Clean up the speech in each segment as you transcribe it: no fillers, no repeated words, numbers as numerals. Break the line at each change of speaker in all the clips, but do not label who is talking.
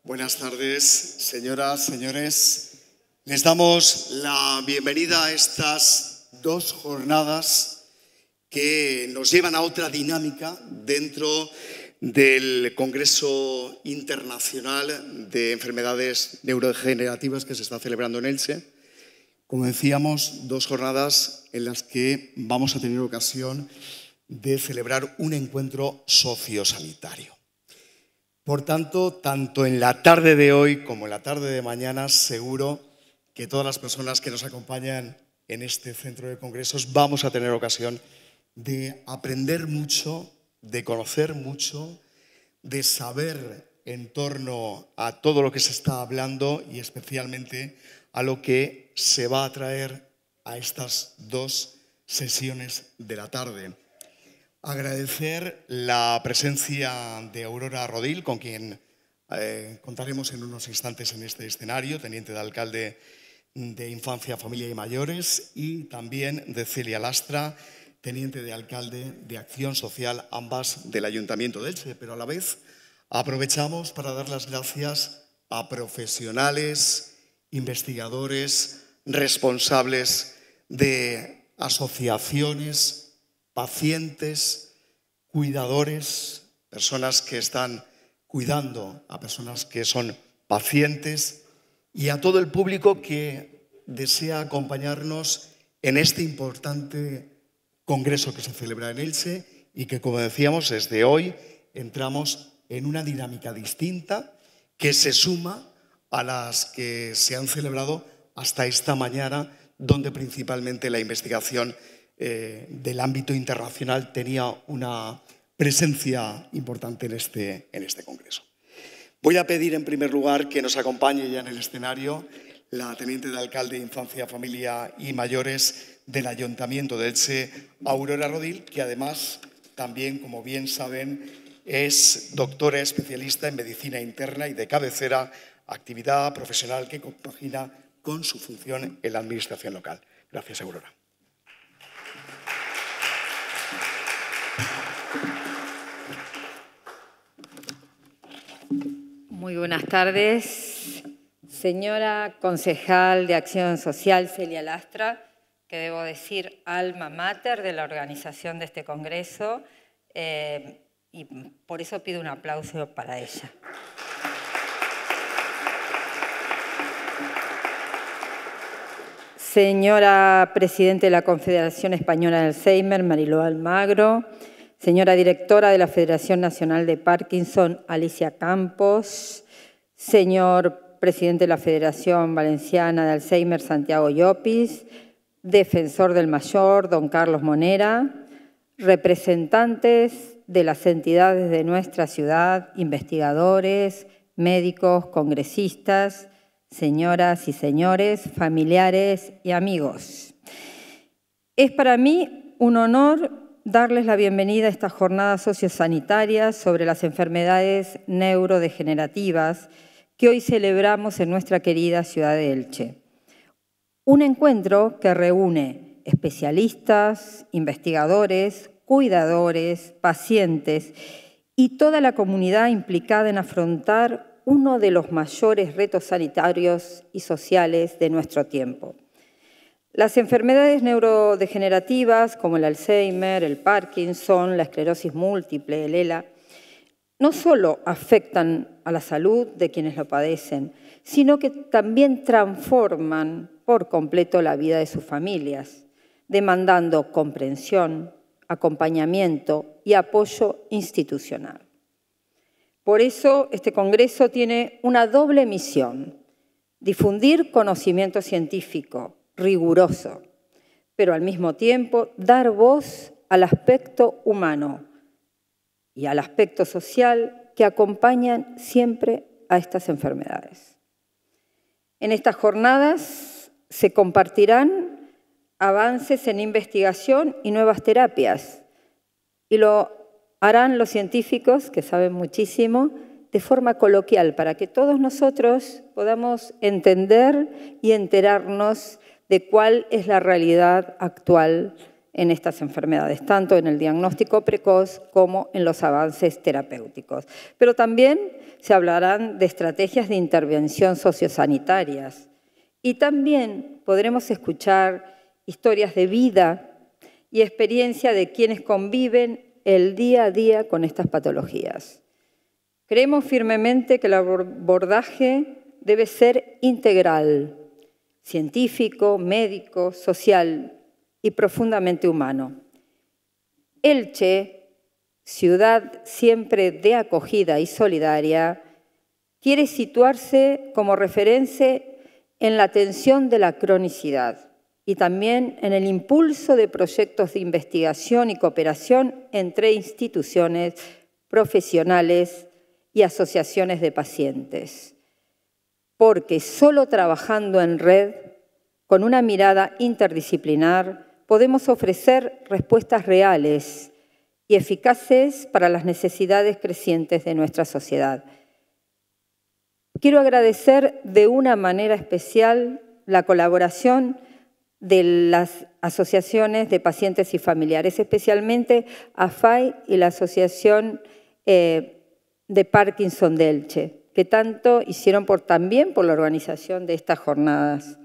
Buenas tardes, señoras, señores. Les damos la bienvenida a estas dos jornadas que nos llevan a otra dinámica dentro del Congreso Internacional de Enfermedades Neurodegenerativas que se está celebrando en Elche. Como decíamos, dos jornadas en las que vamos a tener ocasión de celebrar un encuentro sociosanitario. Por tanto, tanto en la tarde de hoy como en la tarde de mañana, seguro que todas las personas que nos acompañan en este centro de congresos vamos a tener ocasión de aprender mucho, de conocer mucho, de saber en torno a todo lo que se está hablando y especialmente a lo que se va a traer a estas dos sesiones de la tarde. Agradecer la presencia de Aurora Rodil, con quien contaremos en unos instantes en este escenario, teniente de alcalde de Infancia, Familia y Mayores, y también de Celia Lastra, teniente de alcalde de Acción Social, ambas del Ayuntamiento de Elche. Pero a la vez aprovechamos para dar las gracias a profesionales, investigadores, responsables de asociaciones, pacientes, cuidadores, personas que están cuidando a personas que son pacientes y a todo el público que desea acompañarnos en este importante congreso que se celebra en Elche y que, como decíamos, desde hoy entramos en una dinámica distinta que se suma a las que se han celebrado hasta esta mañana, donde principalmente la investigación del ámbito internacional tenía una presencia importante en este congreso. Voy a pedir en primer lugar que nos acompañe ya en el escenario la teniente de alcalde de Infancia, Familia y Mayores del Ayuntamiento de Elche, Aurora Rodil, que además también, como bien saben, es doctora especialista en medicina interna y de cabecera, actividad profesional que compagina con su función en la administración local. Gracias, Aurora.
Muy buenas tardes, señora concejal de Acción Social Celia Lastra, que debo decir alma mater de la organización de este congreso, y por eso pido un aplauso para ella. Señora presidenta de la Confederación Española de Alzheimer, Mariló Almagro. Señora directora de la Federación Nacional de Parkinson, Alicia Campos. Señor presidente de la Federación Valenciana de Alzheimer, Santiago Llopis. Defensor del Mayor, don Carlos Monera. Representantes de las entidades de nuestra ciudad, investigadores, médicos, congresistas, señoras y señores, familiares y amigos. Es para mí un honor darles la bienvenida a esta jornada sociosanitaria sobre las enfermedades neurodegenerativas que hoy celebramos en nuestra querida ciudad de Elche. Un encuentro que reúne especialistas, investigadores, cuidadores, pacientes y toda la comunidad implicada en afrontar uno de los mayores retos sanitarios y sociales de nuestro tiempo. Las enfermedades neurodegenerativas como el Alzheimer, el Parkinson, la esclerosis múltiple, el ELA, no solo afectan a la salud de quienes lo padecen, sino que también transforman por completo la vida de sus familias, demandando comprensión, acompañamiento y apoyo institucional. Por eso, este congreso tiene una doble misión: difundir conocimiento científico riguroso, pero al mismo tiempo dar voz al aspecto humano y al aspecto social que acompañan siempre a estas enfermedades. En estas jornadas se compartirán avances en investigación y nuevas terapias, y lo harán los científicos, que saben muchísimo, de forma coloquial, para que todos nosotros podamos entender y enterarnos de cuál es la realidad actual en estas enfermedades, tanto en el diagnóstico precoz como en los avances terapéuticos. Pero también se hablarán de estrategias de intervención sociosanitarias y también podremos escuchar historias de vida y experiencia de quienes conviven el día a día con estas patologías. Creemos firmemente que el abordaje debe ser integral, científico, médico, social y profundamente humano. Elche, ciudad siempre de acogida y solidaria, quiere situarse como referencia en la atención de la cronicidad y también en el impulso de proyectos de investigación y cooperación entre instituciones, profesionales y asociaciones de pacientes. Porque solo trabajando en red, con una mirada interdisciplinar, podemos ofrecer respuestas reales y eficaces para las necesidades crecientes de nuestra sociedad. Quiero agradecer de una manera especial la colaboración de las asociaciones de pacientes y familiares, especialmente AFAI y la Asociación de Parkinson de Elche, que tanto hicieron también por la organización de estas jornadas.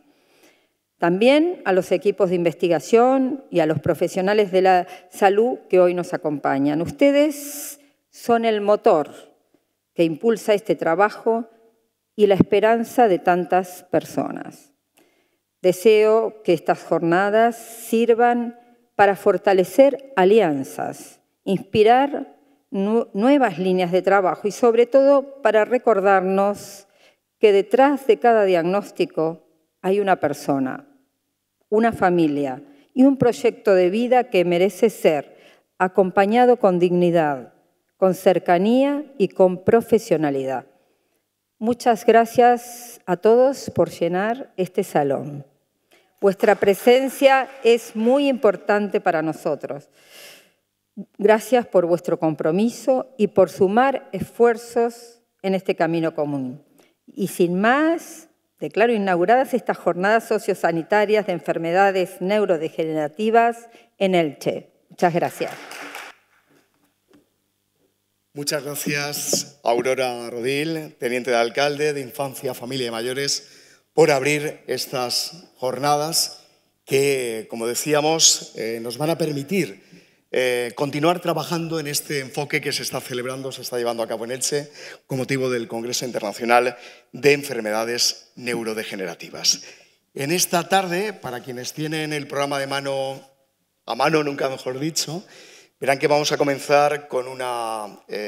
También a los equipos de investigación y a los profesionales de la salud que hoy nos acompañan. Ustedes son el motor que impulsa este trabajo y la esperanza de tantas personas. Deseo que estas jornadas sirvan para fortalecer alianzas, inspirar nuevas líneas de trabajo y sobre todo para recordarnos que detrás de cada diagnóstico hay una persona, una familia y un proyecto de vida que merece ser acompañado con dignidad, con cercanía y con profesionalidad. Muchas gracias a todos por llenar este salón. Vuestra presencia es muy importante para nosotros. Gracias por vuestro compromiso y por sumar esfuerzos en este camino común. Y sin más, declaro inauguradas estas jornadas sociosanitarias de enfermedades neurodegenerativas en Elche. Muchas gracias.
Muchas gracias, Aurora Rodil, teniente de alcalde de Infancia, Familia y Mayores, por abrir estas jornadas que, como decíamos, nos van a permitir continuar trabajando en este enfoque que se está celebrando, se está llevando a cabo en Elche con motivo del Congreso Internacional de Enfermedades Neurodegenerativas. En esta tarde, para quienes tienen el programa de mano a mano, nunca mejor dicho, verán que vamos a comenzar con una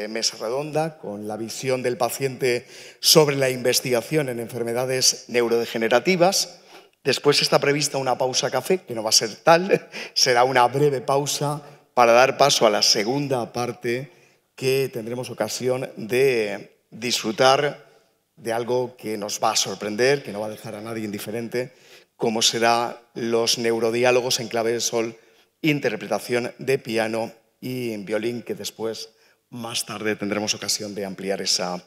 mesa redonda con la visión del paciente sobre la investigación en enfermedades neurodegenerativas. Después está prevista una pausa café, que no va a ser tal, será una breve pausa para dar paso a la segunda parte que tendremos ocasión de disfrutar de algo que nos va a sorprender, que no va a dejar a nadie indiferente, como será los neurodiálogos en clave de sol, interpretación de piano y en violín, que después, más tarde, tendremos ocasión de ampliar esa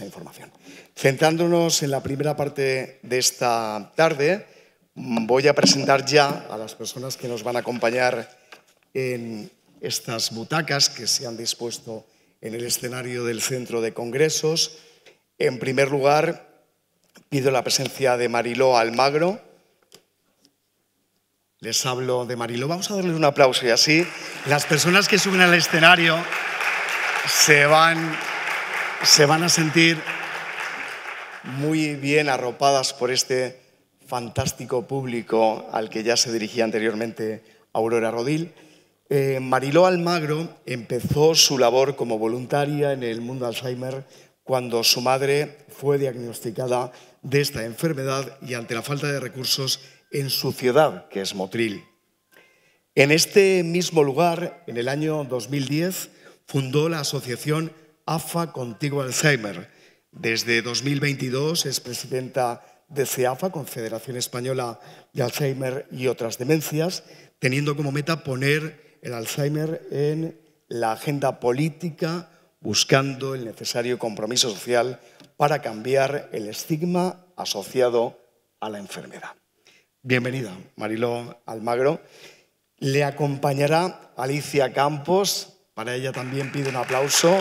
información. Centrándonos en la primera parte de esta tarde, voy a presentar ya a las personas que nos van a acompañar en estas butacas que se han dispuesto en el escenario del Centro de Congresos. En primer lugar, pido la presencia de Mariló Almagro. Les hablo de Mariló. Vamos a darles un aplauso y así las personas que suben al escenario se van a sentir muy bien arropadas por este fantástico público al que ya se dirigía anteriormente Aurora Rodil. Mariló Almagro empezó su labor como voluntaria en el mundo Alzheimer cuando su madre fue diagnosticada de esta enfermedad y ante la falta de recursos en su ciudad, que es Motril. En este mismo lugar, en el año 2010, fundó la asociación AFA Contigo Alzheimer. Desde 2022 es presidenta de CEAFA, Confederación Española de Alzheimer y otras demencias, teniendo como meta poner el Alzheimer en la agenda política, buscando el necesario compromiso social para cambiar el estigma asociado a la enfermedad. Bienvenida, Mariló Almagro. Le acompañará Alicia Campos. Para ella también pido un aplauso.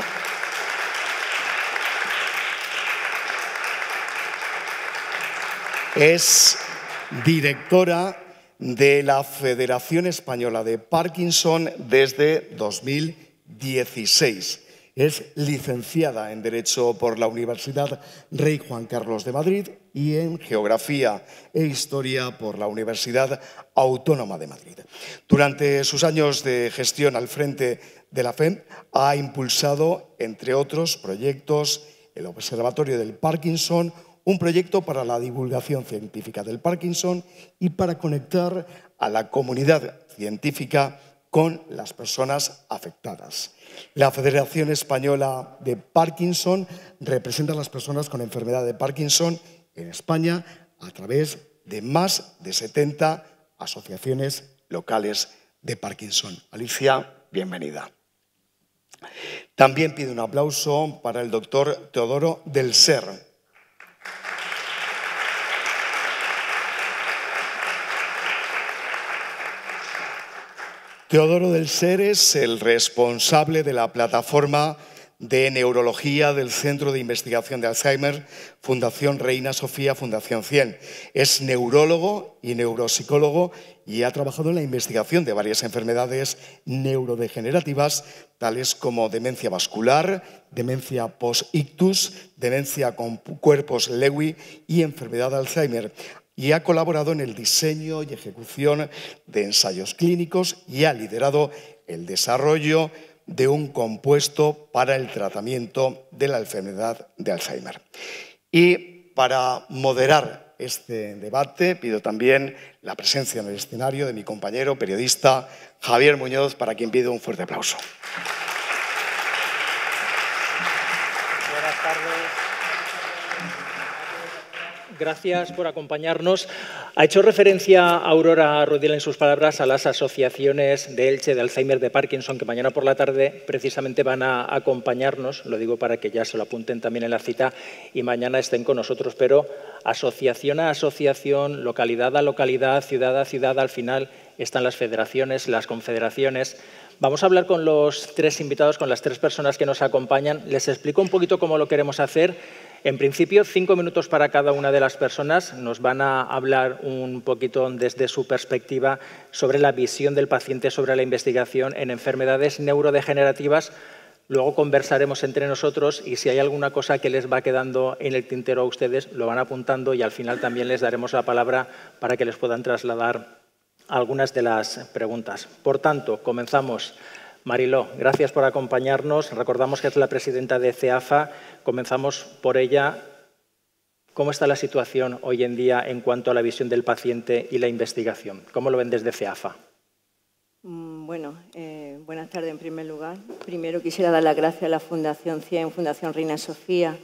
Es directora de la Federación Española de Parkinson desde 2016. Es licenciada en Derecho por la Universidad Rey Juan Carlos de Madrid y en Geografía e Historia por la Universidad Autónoma de Madrid. Durante sus años de gestión al frente de la FEM ha impulsado, entre otros proyectos, el Observatorio del Parkinson, un proyecto para la divulgación científica del Parkinson y para conectar a la comunidad científica con las personas afectadas. La Federación Española de Parkinson representa a las personas con enfermedad de Parkinson en España a través de más de 70 asociaciones locales de Parkinson. Alicia, bienvenida. También pido un aplauso para el doctor Teodoro del Ser. Teodoro del Ser es el responsable de la plataforma de neurología del Centro de Investigación de Alzheimer, Fundación Reina Sofía, Fundación 100. Es neurólogo y neuropsicólogo y ha trabajado en la investigación de varias enfermedades neurodegenerativas, tales como demencia vascular, demencia post-ictus, demencia con cuerpos Lewy y enfermedad de Alzheimer. Y ha colaborado en el diseño y ejecución de ensayos clínicos y ha liderado el desarrollo de un compuesto para el tratamiento de la enfermedad de Alzheimer. Y para moderar este debate pido también la presencia en el escenario de mi compañero periodista Javier Muñoz, para quien pido un fuerte aplauso.
Buenas tardes. Gracias por acompañarnos. Ha hecho referencia Aurora Rudiel en sus palabras a las asociaciones de Elche, de Alzheimer, de Parkinson, que mañana por la tarde precisamente van a acompañarnos. Lo digo para que ya se lo apunten también en la cita y mañana estén con nosotros. Pero asociación a asociación, localidad a localidad, ciudad a ciudad, al final están las federaciones, las confederaciones. Vamos a hablar con los tres invitados, con las tres personas que nos acompañan. Les explico un poquito cómo lo queremos hacer. En principio, 5 minutos para cada una de las personas. Nos van a hablar un poquito desde su perspectiva sobre la visión del paciente sobre la investigación en enfermedades neurodegenerativas. Luego conversaremos entre nosotros y si hay alguna cosa que les va quedando en el tintero a ustedes, lo van apuntando y al final también les daremos la palabra para que les puedan trasladar algunas de las preguntas. Por tanto, comenzamos. Mariló, gracias por acompañarnos. Recordamos que es la presidenta de CEAFA. Comenzamos por ella. ¿Cómo está la situación hoy en día en cuanto a la visión del paciente y la investigación? ¿Cómo lo ven desde CEAFA?
Bueno, buenas tardes en primer lugar. Primero quisiera dar las gracias a la Fundación 100, Fundación Reina Sofía,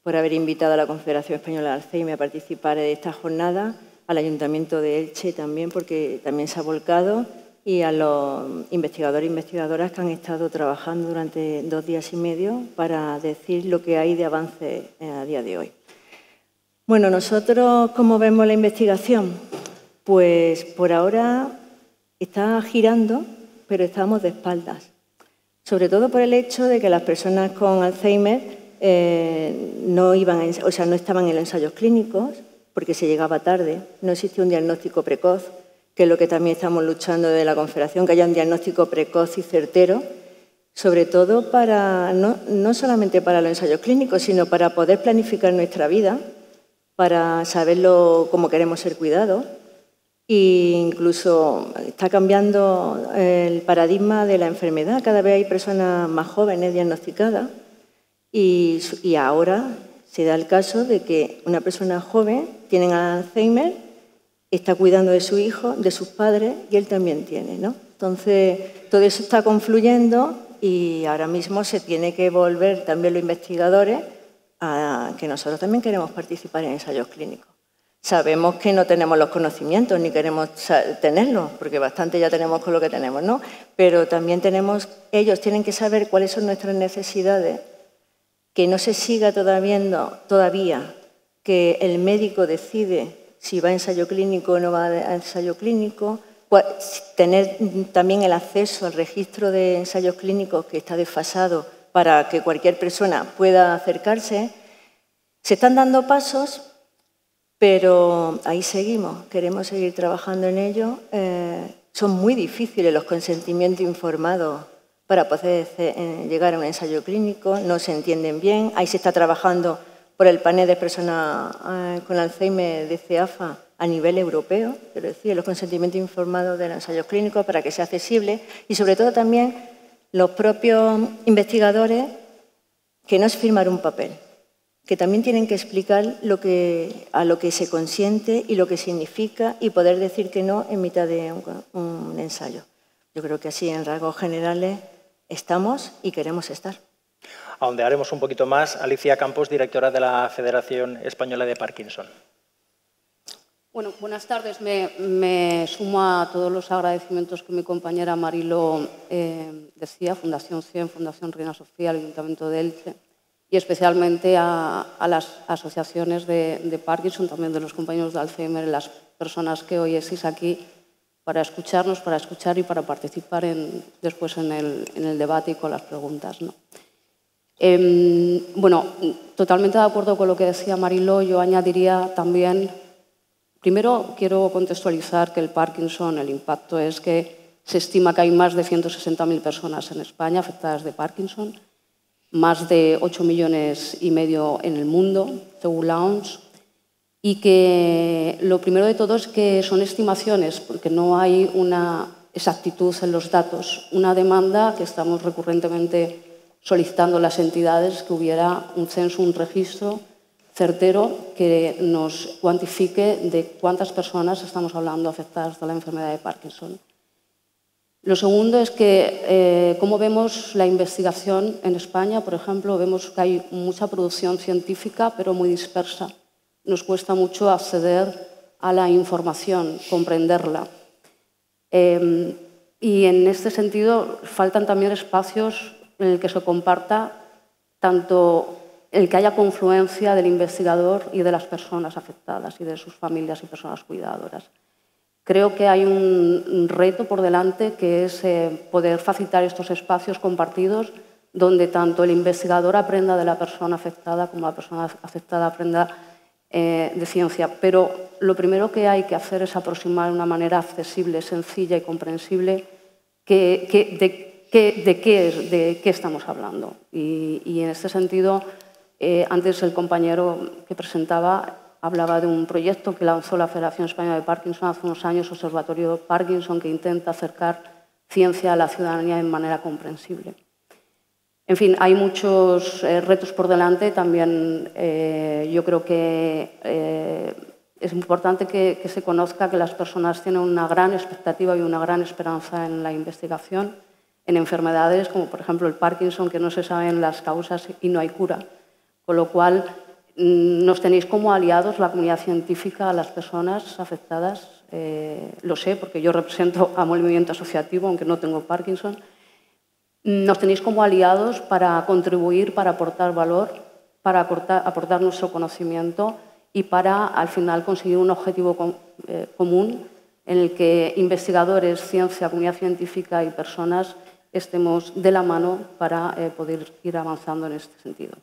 por haber invitado a la Confederación Española de Alzheimer a participar de esta jornada, al Ayuntamiento de Elche también, porque también se ha volcado, y a los investigadores e investigadoras que han estado trabajando durante 2 días y medio para decir lo que hay de avance a día de hoy. Bueno, nosotros, ¿cómo vemos la investigación? Pues por ahora está girando, pero estamos de espaldas. Sobre todo por el hecho de que las personas con Alzheimer no estaban en los ensayos clínicos, porque se llegaba tarde, no existía un diagnóstico precoz, que es lo que también estamos luchando desde la Confederación, que haya un diagnóstico precoz y certero, sobre todo para no solamente para los ensayos clínicos, sino para poder planificar nuestra vida, para saber cómo queremos ser cuidados. E incluso está cambiando el paradigma de la enfermedad. Cada vez hay personas más jóvenes diagnosticadas y ahora se da el caso de que una persona joven tiene Alzheimer, está cuidando de su hijo, de sus padres, y él también tiene, ¿no? Entonces, todo eso está confluyendo y ahora mismo se tiene que volver también los investigadores a que nosotros también queremos participar en ensayos clínicos. Sabemos que no tenemos los conocimientos ni queremos tenerlos, porque bastante ya tenemos con lo que tenemos, ¿no? Pero también ellos tienen que saber cuáles son nuestras necesidades, que no se siga todavía que el médico decide si va a ensayo clínico o no va a ensayo clínico, tener también el acceso al registro de ensayos clínicos que está desfasado para que cualquier persona pueda acercarse. Se están dando pasos, pero ahí seguimos, queremos seguir trabajando en ello. Son muy difíciles los consentimientos informados para poder llegar a un ensayo clínico, no se entienden bien. Ahí se está trabajando por el panel de personas con Alzheimer de CEAFA a nivel europeo, quiero decir, los consentimientos informados de los ensayos clínicos para que sea accesible y sobre todo también los propios investigadores que no es firmar un papel, que también tienen que explicar a lo que se consiente y lo que significa y poder decir que no en mitad de un ensayo. Yo creo que así, en rasgos generales, estamos y queremos estar.
Ahondearemos un poquito más. Alicia Campos, directora de la Federación Española de Parkinson.
Bueno, buenas tardes. Me sumo a todos los agradecimientos que mi compañera Marilo decía, Fundación CIEN, Fundación Reina Sofía, el Ayuntamiento de Elche, y especialmente a las asociaciones de Parkinson, también de los compañeros de Alzheimer, las personas que hoy estáis aquí para escucharnos, para escuchar y para participar después en el debate y con las preguntas, ¿no? Bueno, totalmente de acuerdo con lo que decía Marilo. Yo añadiría también, primero quiero contextualizar que el Parkinson, el impacto es que se estima que hay más de 160.000 personas en España afectadas de Parkinson, más de 8,5 millones en el mundo, según la OMS, y que lo primero de todo es que son estimaciones, porque no hay una exactitud en los datos. Una demanda que estamos recurrentemente solicitando a las entidades que hubiera un censo, un registro certero que nos cuantifique de cuántas personas estamos hablando afectadas de la enfermedad de Parkinson. Lo segundo es que, como vemos la investigación en España, por ejemplo, vemos que hay mucha producción científica, pero muy dispersa. Nos cuesta mucho acceder a la información, comprenderla. Y en este sentido faltan también espacios en el que se comparta tanto el que haya confluencia del investigador y de las personas afectadas y de sus familias y personas cuidadoras. Creo que hay un reto por delante que es poder facilitar estos espacios compartidos donde tanto el investigador aprenda de la persona afectada como la persona afectada aprenda de ciencia. Pero lo primero que hay que hacer es aproximar de una manera accesible, sencilla y comprensible de qué estamos hablando. Y en este sentido, antes el compañero que presentaba hablaba de un proyecto que lanzó la Federación Española de Parkinson hace unos años, Observatorio Parkinson, que intenta acercar ciencia a la ciudadanía de manera comprensible. En fin, hay muchos retos por delante. También yo creo que es importante que se conozca que las personas tienen una gran expectativa y una gran esperanza en la investigación, en enfermedades como, por ejemplo, el Parkinson, que no se saben las causas y no hay cura. Con lo cual, nos tenéis como aliados la comunidad científica, a las personas afectadas. Lo sé porque yo represento a un movimiento asociativo, aunque no tengo Parkinson. Nos tenéis como aliados para contribuir, para aportar valor, para aportar nuestro conocimiento y para, al final, conseguir un objetivo común en el que investigadores, ciencia, comunidad científica y personas estemos de la mano para poder ir avanzando en este sentido.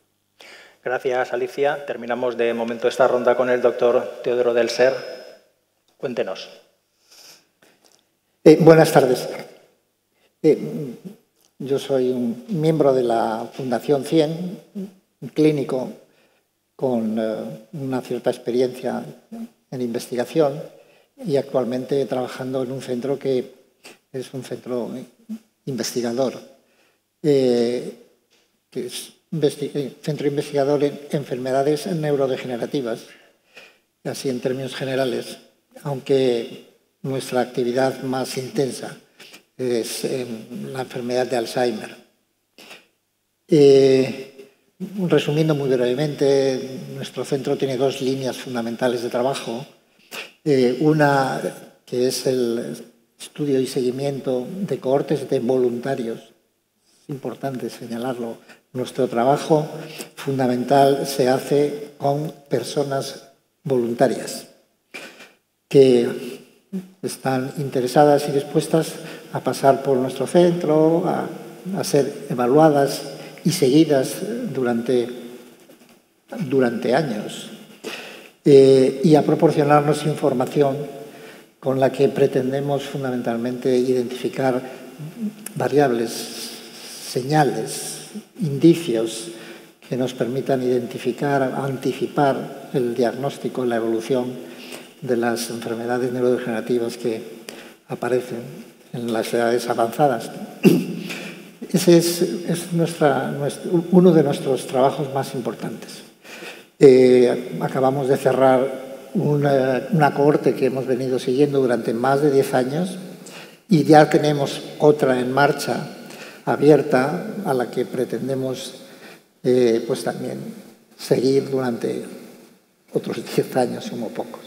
Gracias, Alicia. Terminamos de momento esta ronda con el doctor Teodoro del Ser. Cuéntenos.
Buenas tardes. Yo soy un miembro de la Fundación CIEN, un clínico con una cierta experiencia en investigación y actualmente trabajando en un centro que es un centro investigador, que es centro investigador en enfermedades neurodegenerativas, así en términos generales, aunque nuestra actividad más intensa es la enfermedad de Alzheimer. Resumiendo muy brevemente, nuestro centro tiene dos líneas fundamentales de trabajo. Una que es el estudio y seguimiento de cohortes de voluntarios. Es importante señalarlo. Nuestro trabajo fundamental se hace con personas voluntarias que están interesadas y dispuestas a pasar por nuestro centro, a ser evaluadas y seguidas durante años y a proporcionarnos información con la que pretendemos fundamentalmente identificar variables, señales, indicios que nos permitan identificar, anticipar el diagnóstico, la evolución de las enfermedades neurodegenerativas que aparecen en las edades avanzadas. Ese es uno de nuestros trabajos más importantes. Acabamos de cerrar una cohorte que hemos venido siguiendo durante más de 10 años y ya tenemos otra en marcha, abierta, a la que pretendemos pues también seguir durante otros 10 años, como pocos.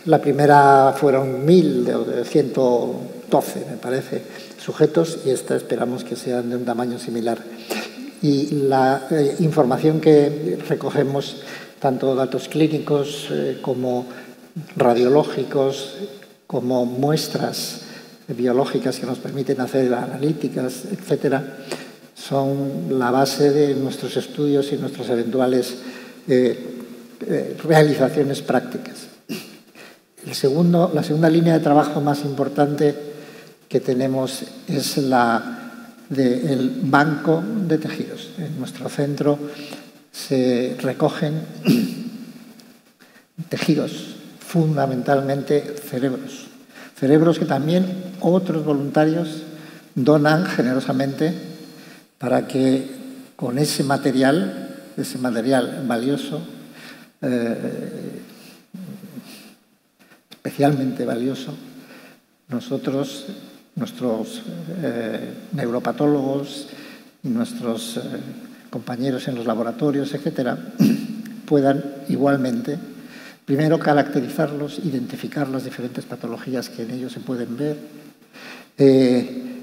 La primera fueron 1.112, me parece, sujetos, y esta esperamos que sean de un tamaño similar. Y la información que recogemos, tanto datos clínicos como radiológicos, como muestras biológicas que nos permiten hacer analíticas, etcétera, son la base de nuestros estudios y nuestras eventuales realizaciones prácticas. La segunda línea de trabajo más importante que tenemos es la del banco de tejidos. En nuestro centro se recogen tejidos, fundamentalmente cerebros que también otros voluntarios donan generosamente para que con ese material valioso, especialmente valioso, nosotros, nuestros neuropatólogos y nuestros compañeros en los laboratorios, etcétera, puedan igualmente, primero, caracterizarlos, identificar las diferentes patologías que en ellos se pueden ver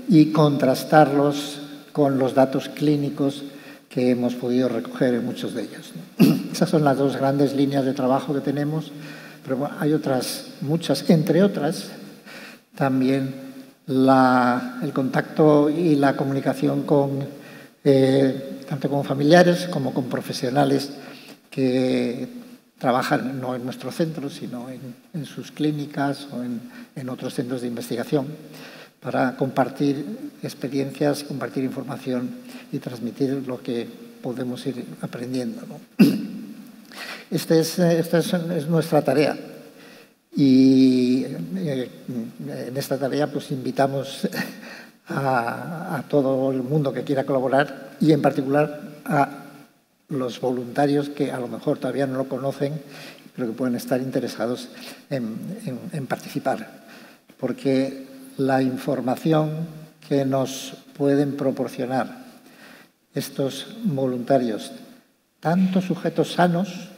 y contrastarlos con los datos clínicos que hemos podido recoger en muchos de ellos. Esas son las dos grandes líneas de trabajo que tenemos, pero bueno, hay otras muchas, entre otras, también el contacto y la comunicación tanto con familiares como con profesionales que trabajan no en nuestro centro, sino en sus clínicas o en otros centros de investigación, para compartir experiencias, compartir información y transmitir lo que podemos ir aprendiendo, ¿no? Esta es nuestra tarea. Y en esta tarea pues invitamos a todo el mundo que quiera colaborar y en particular a los voluntarios que a lo mejor todavía no lo conocen, pero que pueden estar interesados en participar. Porque la información que nos pueden proporcionar estos voluntarios, tanto sujetos sanos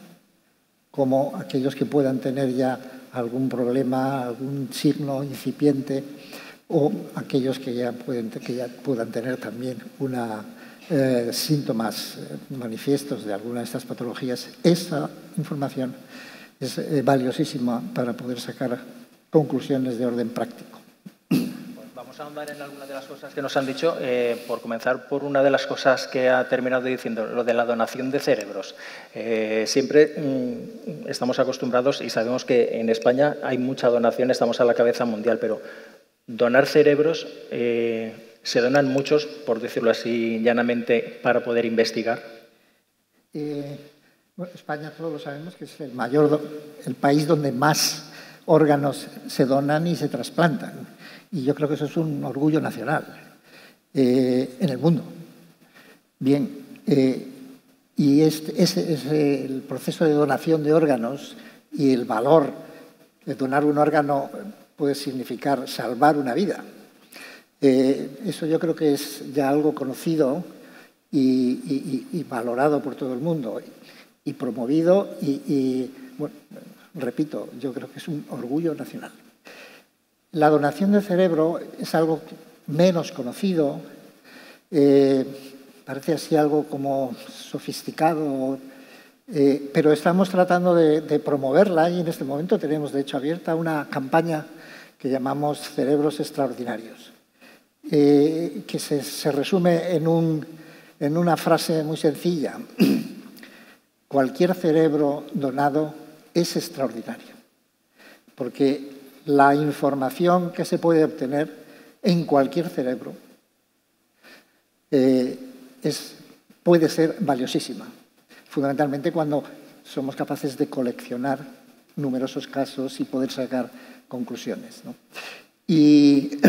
como aquellos que puedan tener ya algún problema, algún signo incipiente, o aquellos que ya puedan tener también síntomas manifiestos de alguna de estas patologías, esa información es valiosísima para poder sacar conclusiones de orden práctico.
Vamos a ahondar en algunas de las cosas que nos han dicho, por comenzar por una de las cosas que ha terminado diciendo, lo de la donación de cerebros. Siempre estamos acostumbrados y sabemos que en España hay mucha donación, estamos a la cabeza mundial, pero donar cerebros, se donan muchos, por decirlo así llanamente, para poder investigar.
Bueno, España, todos lo sabemos, que es el país donde más órganos se donan y se trasplantan. Y yo creo que eso es un orgullo nacional en el mundo. Bien, y el proceso de donación de órganos y el valor de donar un órgano puede significar salvar una vida. Eso yo creo que es ya algo conocido y valorado por todo el mundo y promovido bueno, repito, yo creo que es un orgullo nacional. La donación de cerebro es algo menos conocido, parece así algo como sofisticado, pero estamos tratando de promoverla y en este momento tenemos de hecho abierta una campaña que llamamos cerebros extraordinarios, que se resume en una frase muy sencilla. Cualquier cerebro donado es extraordinario, porque la información que se puede obtener en cualquier cerebro puede ser valiosísima, fundamentalmente cuando somos capaces de coleccionar numerosos casos y poder sacar conclusiones, ¿no? Y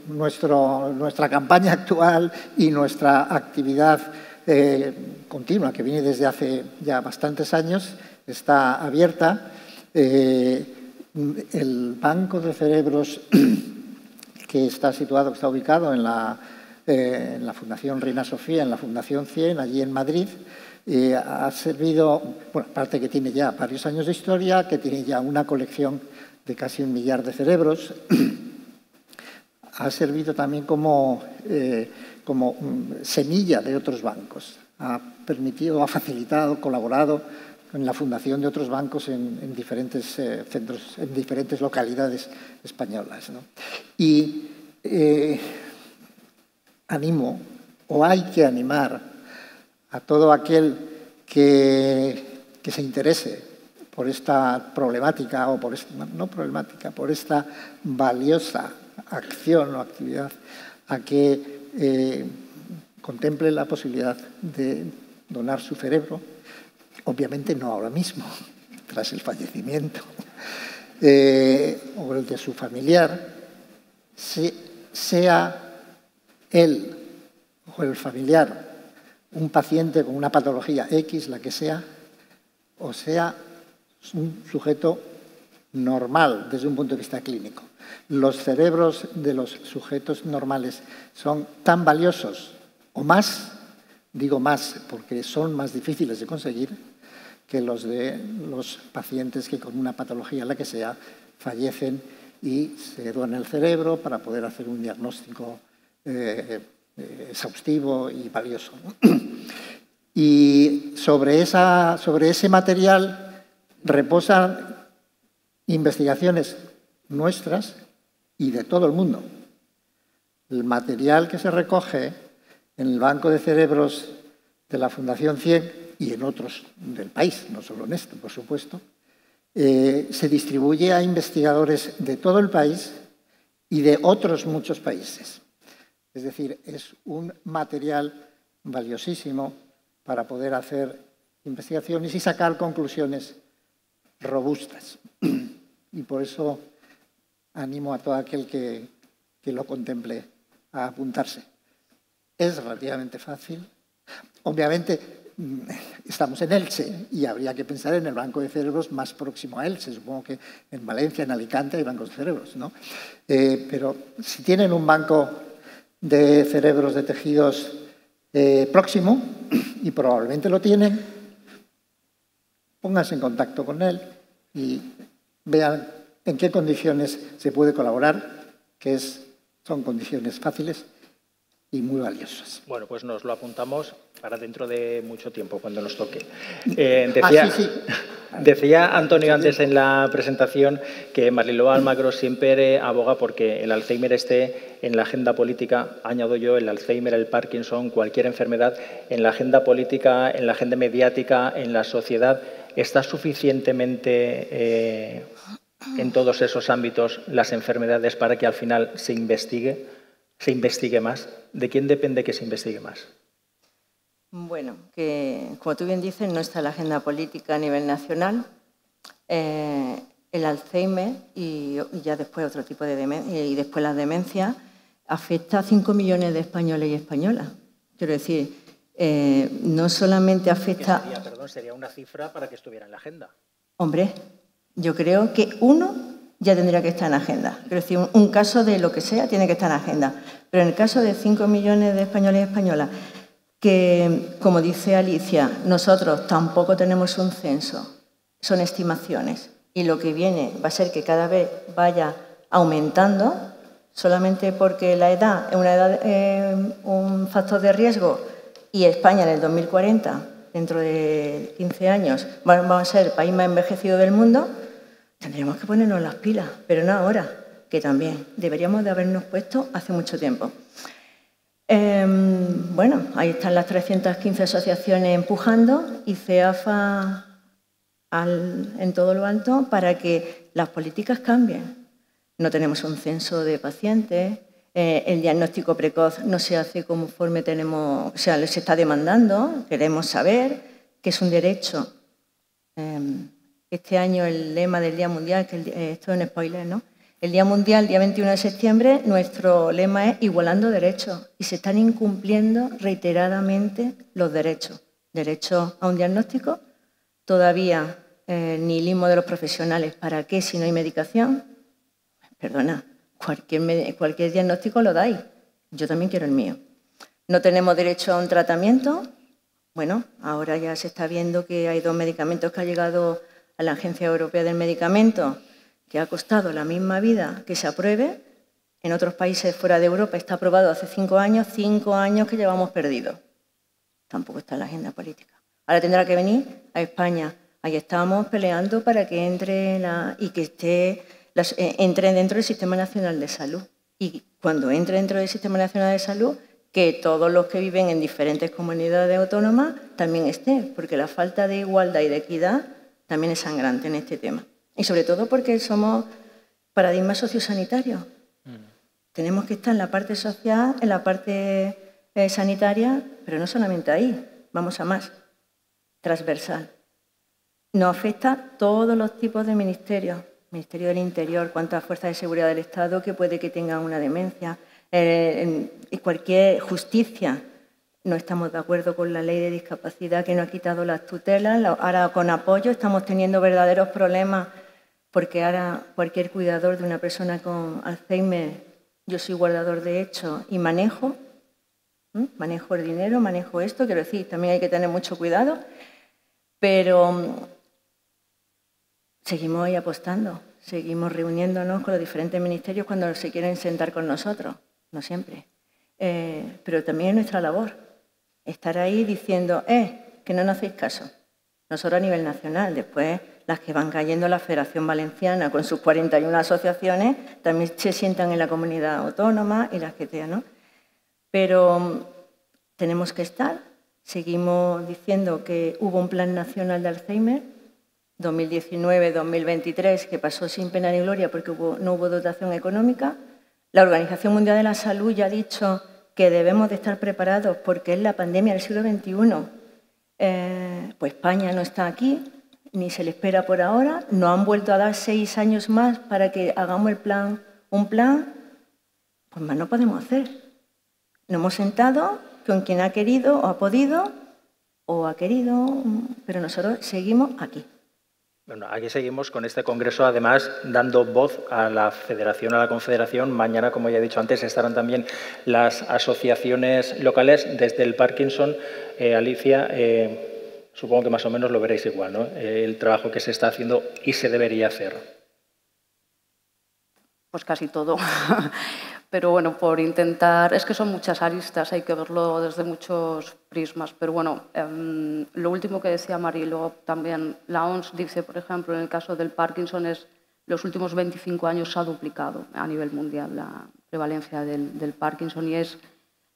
nuestra campaña actual y nuestra actividad continua, que viene desde hace ya bastantes años, está abierta. El Banco de Cerebros que está ubicado en la Fundación Reina Sofía, en la Fundación CIEN, allí en Madrid, ha servido, bueno, aparte que tiene ya varios años de historia, que tiene ya una colección de casi 1 millar de cerebros, ha servido también como semilla de otros bancos. Ha facilitado, colaborado en la fundación de otros bancos en diferentes centros, en diferentes localidades españolas, ¿no? Y animo, o hay que animar a todo aquel que se interese por esta problemática, por esta valiosa acción o actividad, a que contemple la posibilidad de donar su cerebro, obviamente no ahora mismo, tras el fallecimiento, o el de su familiar, sea él o el familiar un paciente con una patología X, la que sea, o sea un sujeto normal desde un punto de vista clínico. Los cerebros de los sujetos normales son tan valiosos, o más, digo más porque son más difíciles de conseguir, que los de los pacientes que con una patología, la que sea, fallecen y se donan el cerebro para poder hacer un diagnóstico exhaustivo y valioso, ¿no? Y sobre ese material reposan investigaciones nuestras y de todo el mundo. El material que se recoge en el Banco de Cerebros de la Fundación CIEN y en otros del país, no solo en este, por supuesto, se distribuye a investigadores de todo el país y de otros muchos países. Es decir, es un material valiosísimo para poder hacer investigaciones y sacar conclusiones robustas. Y por eso animo a todo aquel que lo contemple a apuntarse. Es relativamente fácil. Obviamente, estamos en Elche y habría que pensar en el Banco de Cerebros más próximo a Elche. Supongo que en Valencia, en Alicante, hay bancos de cerebros, ¿no? Pero si tienen un banco de cerebros de tejidos próximo, y probablemente lo tienen, pónganse en contacto con él y vean en qué condiciones se puede colaborar, que son condiciones fáciles y muy valiosas.
Bueno, pues nos lo apuntamos para dentro de mucho tiempo, cuando nos toque. Decía Antonio antes en la presentación que Mariló Almagro siempre aboga porque el Alzheimer esté en la agenda política, añado yo, el Alzheimer, el Parkinson, cualquier enfermedad, en la agenda política, en la agenda mediática, en la sociedad. ¿Está suficientemente en todos esos ámbitos las enfermedades para que al final se investigue más? ¿De quién depende que se investigue más?
Bueno, que como tú bien dices, no está en la agenda política a nivel nacional. El Alzheimer y ya después otro tipo de demencia, y después las demencias, afecta a 5 millones de españoles y españolas. Quiero decir, no solamente afecta...
Sería una cifra para que estuviera en la agenda.
Hombre, yo creo que uno ya tendría que estar en la agenda. Quiero decir, un caso de lo que sea tiene que estar en la agenda. Pero en el caso de 5 millones de españoles y españolas, que, como dice Alicia, nosotros tampoco tenemos un censo, son estimaciones, y lo que viene va a ser que cada vez vaya aumentando, solamente porque la edad es un factor de riesgo, y España en el 2040, dentro de 15 años, vamos a ser el país más envejecido del mundo, tendríamos que ponernos las pilas, pero no ahora, que también deberíamos de habernos puesto hace mucho tiempo. Bueno, ahí están las 315 asociaciones empujando y CEAFA en todo lo alto para que las políticas cambien. No tenemos un censo de pacientes, el diagnóstico precoz no se hace conforme tenemos, o sea, se está demandando, queremos saber que es un derecho. Este año el lema del Día Mundial, que esto es un spoiler, ¿no? El Día Mundial, día 21 de septiembre, nuestro lema es igualando derechos y se están incumpliendo reiteradamente los derechos. Derecho a un diagnóstico, todavía nihilismo de los profesionales. ¿Para qué si no hay medicación? Perdona, cualquier diagnóstico lo dais. Yo también quiero el mío. No tenemos derecho a un tratamiento. Bueno, ahora ya se está viendo que hay 2 medicamentos que han llegado a la Agencia Europea del Medicamento, que ha costado la misma vida que se apruebe. En otros países fuera de Europa está aprobado hace 5 años que llevamos perdidos. Tampoco está en la agenda política. Ahora tendrá que venir a España. Ahí estamos peleando para que entre entre dentro del Sistema Nacional de Salud. Y cuando entre dentro del Sistema Nacional de Salud, que todos los que viven en diferentes comunidades autónomas también estén, porque la falta de igualdad y de equidad también es sangrante en este tema. Y sobre todo porque somos paradigmas sociosanitarios. Tenemos que estar en la parte social, en la parte sanitaria, pero no solamente ahí, vamos a más, transversal. Nos afecta a todos los tipos de ministerios. Ministerio del Interior, cuántas fuerzas de seguridad del Estado que puede que tengan una demencia, cualquier justicia. No estamos de acuerdo con la ley de discapacidad que nos ha quitado las tutelas. Ahora con apoyo estamos teniendo verdaderos problemas porque ahora cualquier cuidador de una persona con Alzheimer, yo soy guardador de hechos y manejo el dinero, manejo esto, quiero decir, también hay que tener mucho cuidado, pero seguimos ahí apostando, seguimos reuniéndonos con los diferentes ministerios cuando se quieren sentar con nosotros, no siempre. Pero también es nuestra labor estar ahí diciendo, que no nos hacéis caso. Nosotros a nivel nacional, después las que van cayendo la Federación Valenciana con sus 41 asociaciones, también se sientan en la comunidad autónoma y las que sean, ¿no? Pero tenemos que estar, seguimos diciendo que hubo un Plan Nacional de Alzheimer, 2019-2023, que pasó sin pena ni gloria porque no hubo dotación económica. La Organización Mundial de la Salud ya ha dicho que debemos de estar preparados porque es la pandemia del siglo XXI. Pues España no está aquí, ni se le espera por ahora. Nos han vuelto a dar 6 años más para que hagamos un plan. Pues más no podemos hacer. Nos hemos sentado con quien ha querido o ha podido, pero nosotros seguimos aquí.
Bueno, aquí seguimos con este congreso, además, dando voz a la Federación, a la Confederación. Mañana, como ya he dicho antes, estarán también las asociaciones locales desde el Parkinson. Alicia, supongo que más o menos lo veréis igual, ¿no? El trabajo que se está haciendo y se debería hacer.
Pues casi todo. Pero bueno, por intentar... Es que son muchas aristas, hay que verlo desde muchos prismas. Pero bueno, lo último que decía Marilo, también la OMS dice, por ejemplo, en el caso del Parkinson, los últimos 25 años se ha duplicado a nivel mundial la prevalencia del Parkinson y es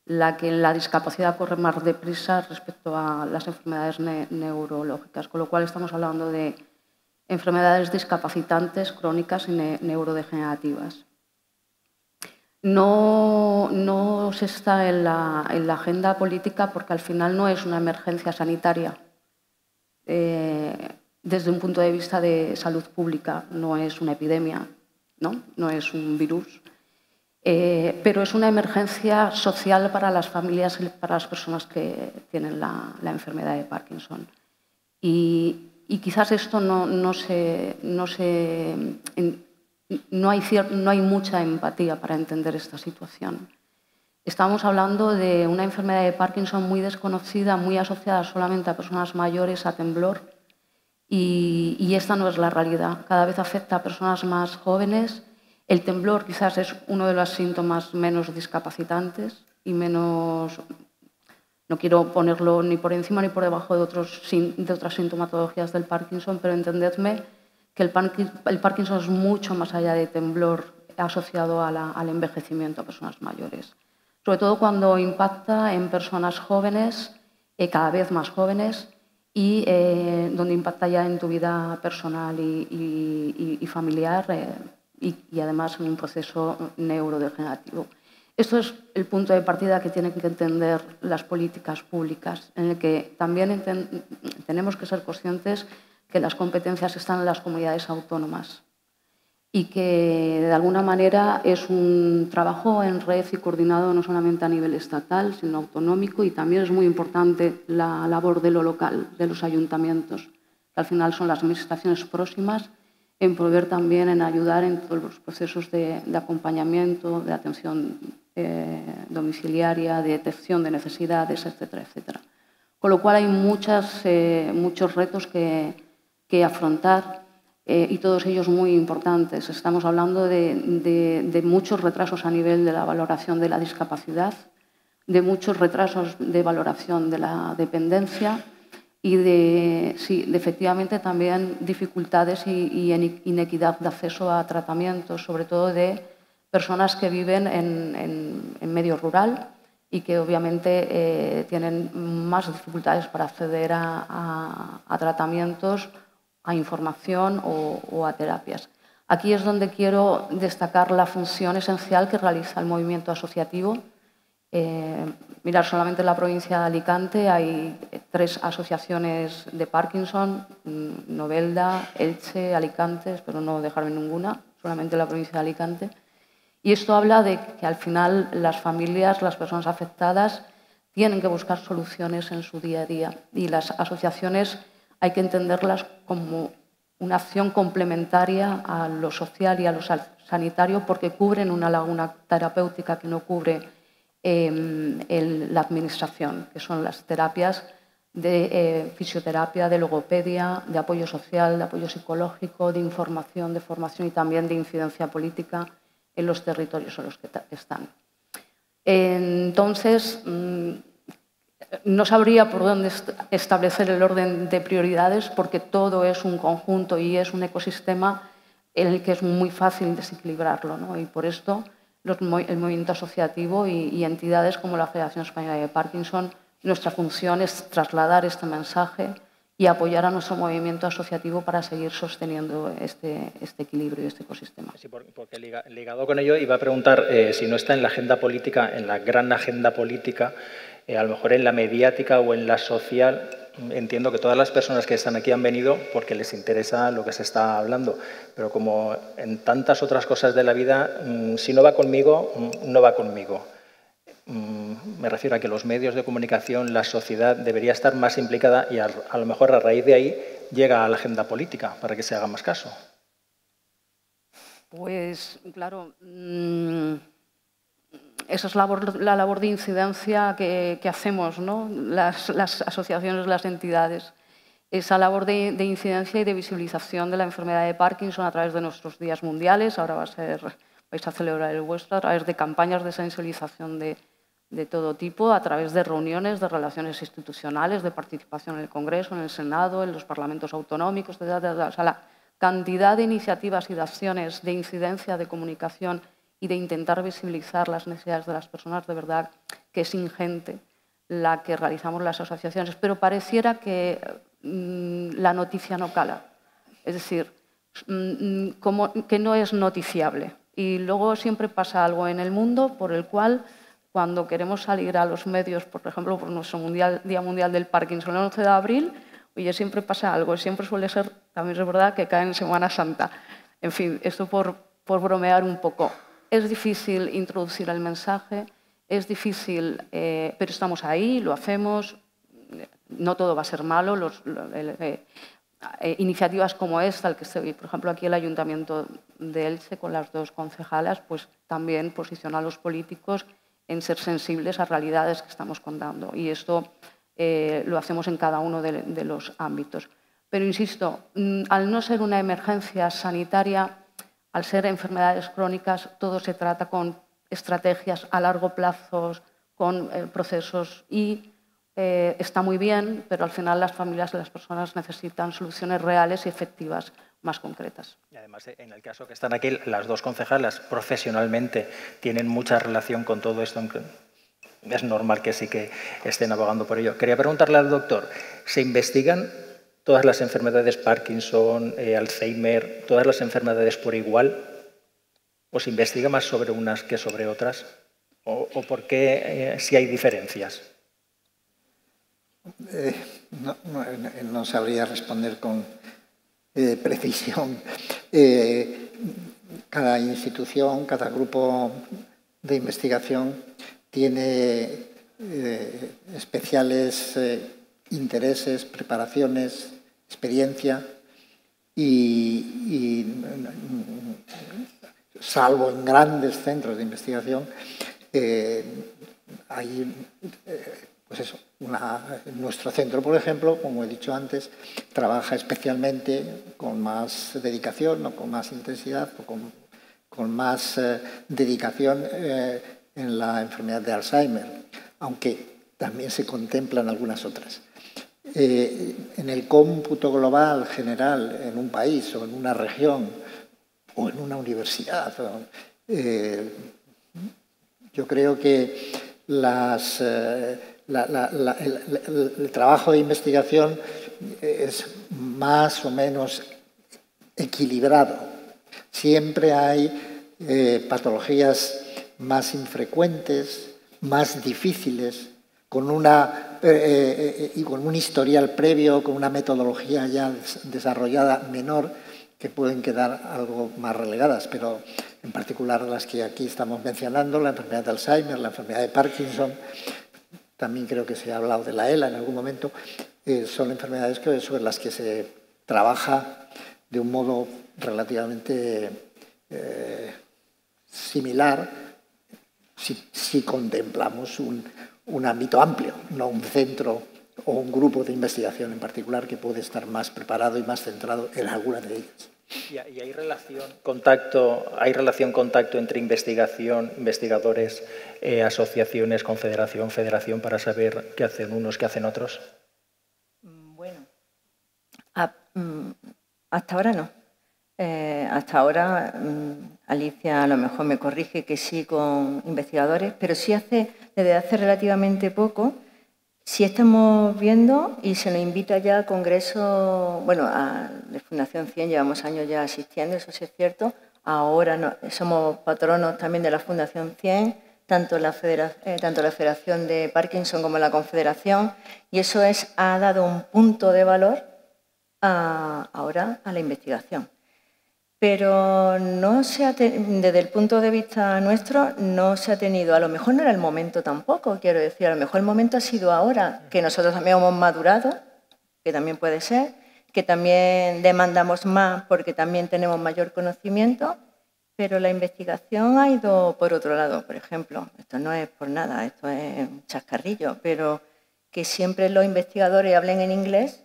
la que la discapacidad corre más deprisa respecto a las enfermedades neurológicas, con lo cual estamos hablando de enfermedades discapacitantes, crónicas y neurodegenerativas. No se está en la agenda política porque al final no es una emergencia sanitaria. Desde un punto de vista de salud pública no es una epidemia, no es un virus, pero es una emergencia social para las familias y para las personas que tienen la enfermedad de Parkinson. Y quizás esto no hay mucha empatía para entender esta situación. Estamos hablando de una enfermedad de Parkinson muy desconocida, muy asociada solamente a personas mayores, a temblor, y esta no es la realidad. Cada vez afecta a personas más jóvenes. El temblor quizás es uno de los síntomas menos discapacitantes y menos... No quiero ponerlo ni por encima ni por debajo de otras sintomatologías del Parkinson, pero entendedme que el Parkinson es mucho más allá de temblor asociado al envejecimiento a personas mayores. Sobre todo cuando impacta en personas jóvenes, cada vez más jóvenes, y donde impacta ya en tu vida personal y familiar y además en un proceso neurodegenerativo. Esto es el punto de partida que tienen que entender las políticas públicas, en el que también tenemos que ser conscientes que las competencias están en las comunidades autónomas y que de alguna manera es un trabajo en red y coordinado no solamente a nivel estatal, sino autonómico, y también es muy importante la labor de lo local, de los ayuntamientos, que al final son las administraciones próximas, en proveer también, en ayudar en todos los procesos de acompañamiento, de atención domiciliaria, de detección de necesidades, etcétera, etcétera. Con lo cual hay muchos retos que afrontar, y todos ellos muy importantes. Estamos hablando de muchos retrasos a nivel de la valoración de la discapacidad, de muchos retrasos de valoración de la dependencia y de efectivamente también dificultades y inequidad de acceso a tratamientos, sobre todo de personas que viven en medio rural y que obviamente tienen más dificultades para acceder a tratamientos, a información o a terapias. Aquí es donde quiero destacar la función esencial que realiza el movimiento asociativo. Mirar solamente en la provincia de Alicante hay 3 asociaciones de Parkinson, Novelda, Elche, Alicante, espero no dejarme ninguna, solamente la provincia de Alicante. Y esto habla de que al final las familias, las personas afectadas, tienen que buscar soluciones en su día a día, y las asociaciones hay que entenderlas como una acción complementaria a lo social y a lo sanitario, porque cubren una laguna terapéutica que no cubre la administración, que son las terapias de fisioterapia, de logopedia, de apoyo social, de apoyo psicológico, de información, de formación y también de incidencia política en los territorios en los que están. Entonces, no sabría por dónde establecer el orden de prioridades, porque todo es un conjunto y es un ecosistema en el que es muy fácil desequilibrarlo, ¿no? Y por esto el movimiento asociativo y entidades como la Federación Española de Parkinson, nuestra función es trasladar este mensaje y apoyar a nuestro movimiento asociativo para seguir sosteniendo este equilibrio y este ecosistema.
Sí, porque ligado con ello iba a preguntar si no está en la agenda política, en la gran agenda política, a lo mejor en la mediática o en la social. Entiendo que todas las personas que están aquí han venido porque les interesa lo que se está hablando, pero como en tantas otras cosas de la vida, si no va conmigo, no va conmigo. Me refiero a que los medios de comunicación, la sociedad debería estar más implicada y a lo mejor a raíz de ahí llega a la agenda política para que se haga más caso.
Pues claro, esa es la labor de incidencia que hacemos, ¿no? Las asociaciones, las entidades. Esa labor de incidencia y de visibilización de la enfermedad de Parkinson a través de nuestros días mundiales, ahora vais a celebrar el vuestro, a través de campañas de sensibilización de todo tipo, a través de reuniones, de relaciones institucionales, de participación en el Congreso, en el Senado, en los parlamentos autonómicos, o sea, la cantidad de iniciativas y de acciones de incidencia, de comunicación y de intentar visibilizar las necesidades de las personas, de verdad que es ingente la que realizamos las asociaciones, pero pareciera que la noticia no cala, es decir, que no es noticiable. Y luego siempre pasa algo en el mundo por el cual, cuando queremos salir a los medios, por ejemplo, por nuestro Día Mundial del Parkinson, el 11 de abril, oye, siempre pasa algo, siempre suele ser, también es verdad, que cae en Semana Santa. En fin, esto por bromear un poco. Es difícil introducir el mensaje, es difícil, pero estamos ahí, lo hacemos, no todo va a ser malo. Iniciativas como esta, el que estoy, por ejemplo, aquí el Ayuntamiento de Elche, con las 2 concejalas, pues también posiciona a los políticos en ser sensibles a realidades que estamos contando. Y esto lo hacemos en cada uno de los ámbitos. Pero, insisto, al no ser una emergencia sanitaria, al ser enfermedades crónicas, todo se trata con estrategias a largo plazo, con procesos, y está muy bien, pero al final las familias y las personas necesitan soluciones reales y efectivas, más concretas.
Y además, en el caso que están aquí, las dos concejalas profesionalmente tienen mucha relación con todo esto. Es normal que sí que estén abogando por ello. Quería preguntarle al doctor, ¿se investigan todas las enfermedades Parkinson, Alzheimer, todas las enfermedades por igual? ¿O se investiga más sobre unas que sobre otras? ¿O por qué si hay diferencias?
No sabría responder con precisión. Cada institución, cada grupo de investigación tiene especiales intereses, preparaciones, experiencia y salvo en grandes centros de investigación, hay pues eso, nuestro centro, por ejemplo, como he dicho antes, trabaja especialmente con más dedicación o con más intensidad o con más dedicación en la enfermedad de Alzheimer, aunque también se contemplan algunas otras. En el cómputo global general en un país o en una región o en una universidad, yo creo que el trabajo de investigación es más o menos equilibrado. Siempre hay patologías más infrecuentes, más difíciles, con un historial previo, con una metodología ya desarrollada menor, que pueden quedar algo más relegadas, pero en particular las que aquí estamos mencionando, la enfermedad de Alzheimer, la enfermedad de Parkinson, también creo que se ha hablado de la ELA en algún momento, son enfermedades sobre las que se trabaja de un modo relativamente similar si contemplamos un ámbito amplio, no un centro o un grupo de investigación en particular que puede estar más preparado y más centrado en alguna de ellas.
¿Y hay relación, contacto entre investigación, investigadores, asociaciones, confederación, federación, para saber qué hacen unos, qué hacen otros?
Bueno, hasta ahora no. Hasta ahora, Alicia a lo mejor me corrige que sí con investigadores, pero sí desde hace relativamente poco, sí estamos viendo y se nos invita ya a congresos, bueno, de Fundación 100 llevamos años ya asistiendo, eso sí es cierto. Ahora somos patronos también de la Fundación 100, tanto la Federación de Parkinson como la Confederación, y eso ha dado un punto de valor ahora a la investigación. Pero desde el punto de vista nuestro no se ha tenido, a lo mejor no era el momento tampoco, quiero decir, a lo mejor el momento ha sido ahora, que nosotros también hemos madurado, que también puede ser, que también demandamos más porque también tenemos mayor conocimiento, pero la investigación ha ido por otro lado. Por ejemplo, esto no es por nada, esto es un chascarrillo, pero que siempre los investigadores hablen en inglés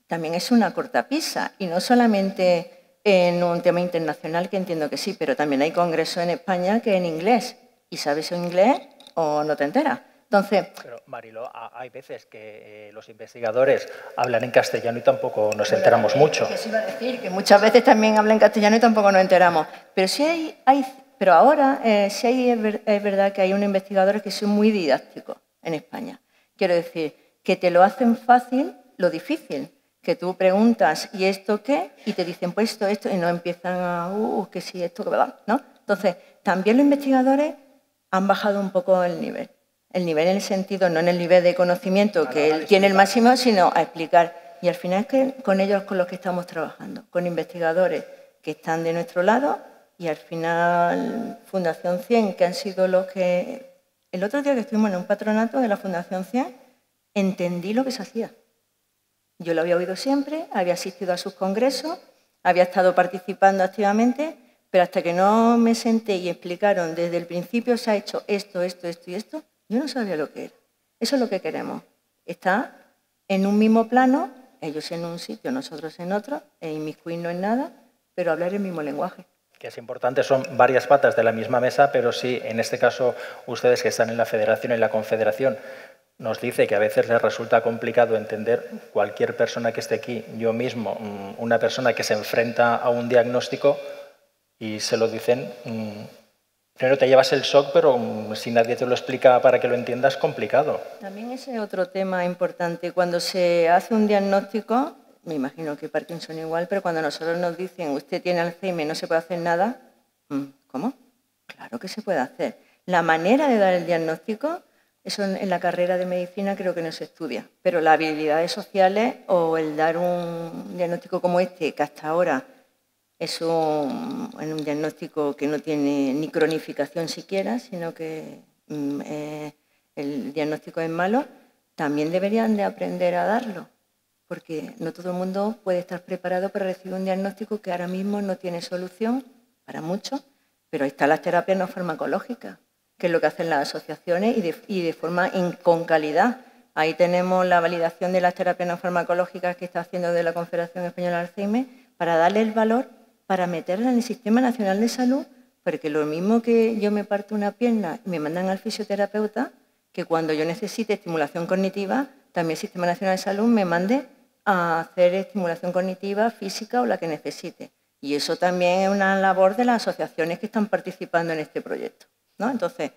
también es una cortapisa, y no solamente en un tema internacional, que entiendo que sí, pero también hay congresos en España que en inglés, y sabes inglés o no te enteras. Entonces,
pero, Mariló, hay veces que los investigadores hablan en castellano y tampoco nos enteramos mucho.
Eso iba a decir, que muchas veces también hablan en castellano y tampoco nos enteramos. Pero sí pero ahora sí es verdad que hay unos investigadores que son muy didácticos en España. Quiero decir, que te lo hacen fácil lo difícil. Que tú preguntas, ¿y esto qué? Y te dicen, pues esto, y no empiezan que sí, esto, que va, ¿no? Entonces, también los investigadores han bajado un poco el nivel. El nivel en el sentido, no en el nivel de conocimiento que él tiene el máximo, sino a explicar. Y al final es que con ellos con los que estamos trabajando, con investigadores que están de nuestro lado y al final Fundación 100, que han sido los que... El otro día que estuvimos en un patronato de la Fundación 100, entendí lo que se hacía. Yo lo había oído siempre, había asistido a sus congresos, había estado participando activamente, pero hasta que no me senté y explicaron desde el principio se ha hecho esto, esto, esto y esto, yo no sabía lo que era. Eso es lo que queremos. Está en un mismo plano, ellos en un sitio, nosotros en otro, e inmiscuirnos en nada, pero hablar el mismo lenguaje.
Que es importante, son varias patas de la misma mesa, pero sí, en este caso, ustedes que están en la Federación y en la Confederación, nos dice que a veces le resulta complicado entender cualquier persona que esté aquí, yo mismo, una persona que se enfrenta a un diagnóstico y se lo dicen, primero te llevas el shock, pero si nadie te lo explica para que lo entiendas, es complicado.
También ese es otro tema importante. Cuando se hace un diagnóstico, me imagino que Parkinson igual, pero cuando nosotros nos dicen usted tiene Alzheimer y no se puede hacer nada, ¿cómo? Claro que se puede hacer. La manera de dar el diagnóstico, eso en la carrera de medicina creo que no se estudia, pero las habilidades sociales o el dar un diagnóstico como este, que hasta ahora es un diagnóstico que no tiene ni cronificación siquiera, sino que el diagnóstico es malo, también deberían de aprender a darlo, porque no todo el mundo puede estar preparado para recibir un diagnóstico que ahora mismo no tiene solución para muchos, pero ahí están las terapias no farmacológicas, que es lo que hacen las asociaciones y de forma con calidad. Ahí tenemos la validación de las terapias no farmacológicas que está haciendo de la Confederación Española de Alzheimer para darle el valor, para meterla en el Sistema Nacional de Salud, porque lo mismo que yo me parto una pierna y me mandan al fisioterapeuta, que cuando yo necesite estimulación cognitiva, también el Sistema Nacional de Salud me mande a hacer estimulación cognitiva, física o la que necesite. Y eso también es una labor de las asociaciones que están participando en este proyecto, ¿no? Entonces,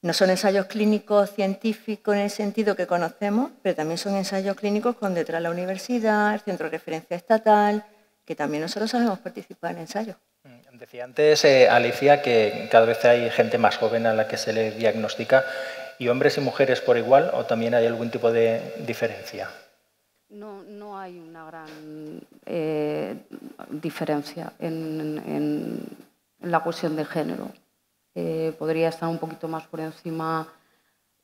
no son ensayos clínicos científicos en el sentido que conocemos, pero también son ensayos clínicos con detrás la universidad, el Centro de Referencia Estatal, que también nosotros sabemos participar en ensayos.
Decía antes, Alicia, que cada vez hay gente más joven a la que se le diagnostica, ¿y hombres y mujeres por igual o también hay algún tipo de diferencia?
No hay una gran diferencia en la cuestión de género. Podría estar un poquito más por encima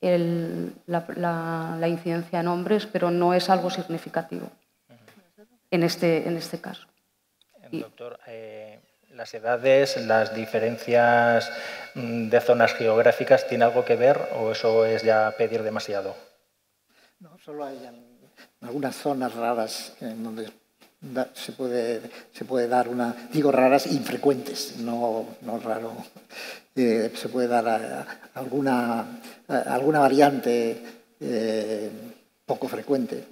la incidencia en hombres, pero no es algo significativo en este caso.
Doctor, ¿las edades, las diferencias de zonas geográficas tienen algo que ver o eso es ya pedir demasiado?
No, solo hay algunas zonas raras en donde se puede dar digo raras, infrecuentes, no raro. Se puede dar alguna variante poco frecuente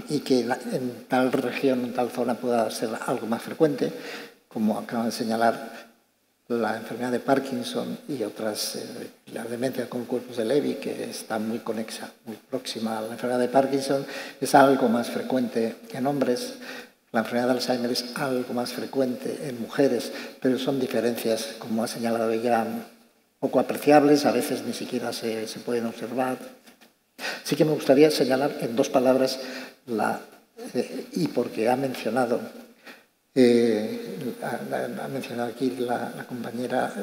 y que en tal región, en tal zona pueda ser algo más frecuente, como acaba de señalar la enfermedad de Parkinson y otras, la demencia con cuerpos de Levy, que está muy conexa, muy próxima a la enfermedad de Parkinson, es algo más frecuente en hombres. La enfermedad de Alzheimer es algo más frecuente en mujeres, pero son diferencias, como ha señalado ella, poco apreciables, a veces ni siquiera se pueden observar. Sí que me gustaría señalar en dos palabras, y porque ha mencionado aquí la compañera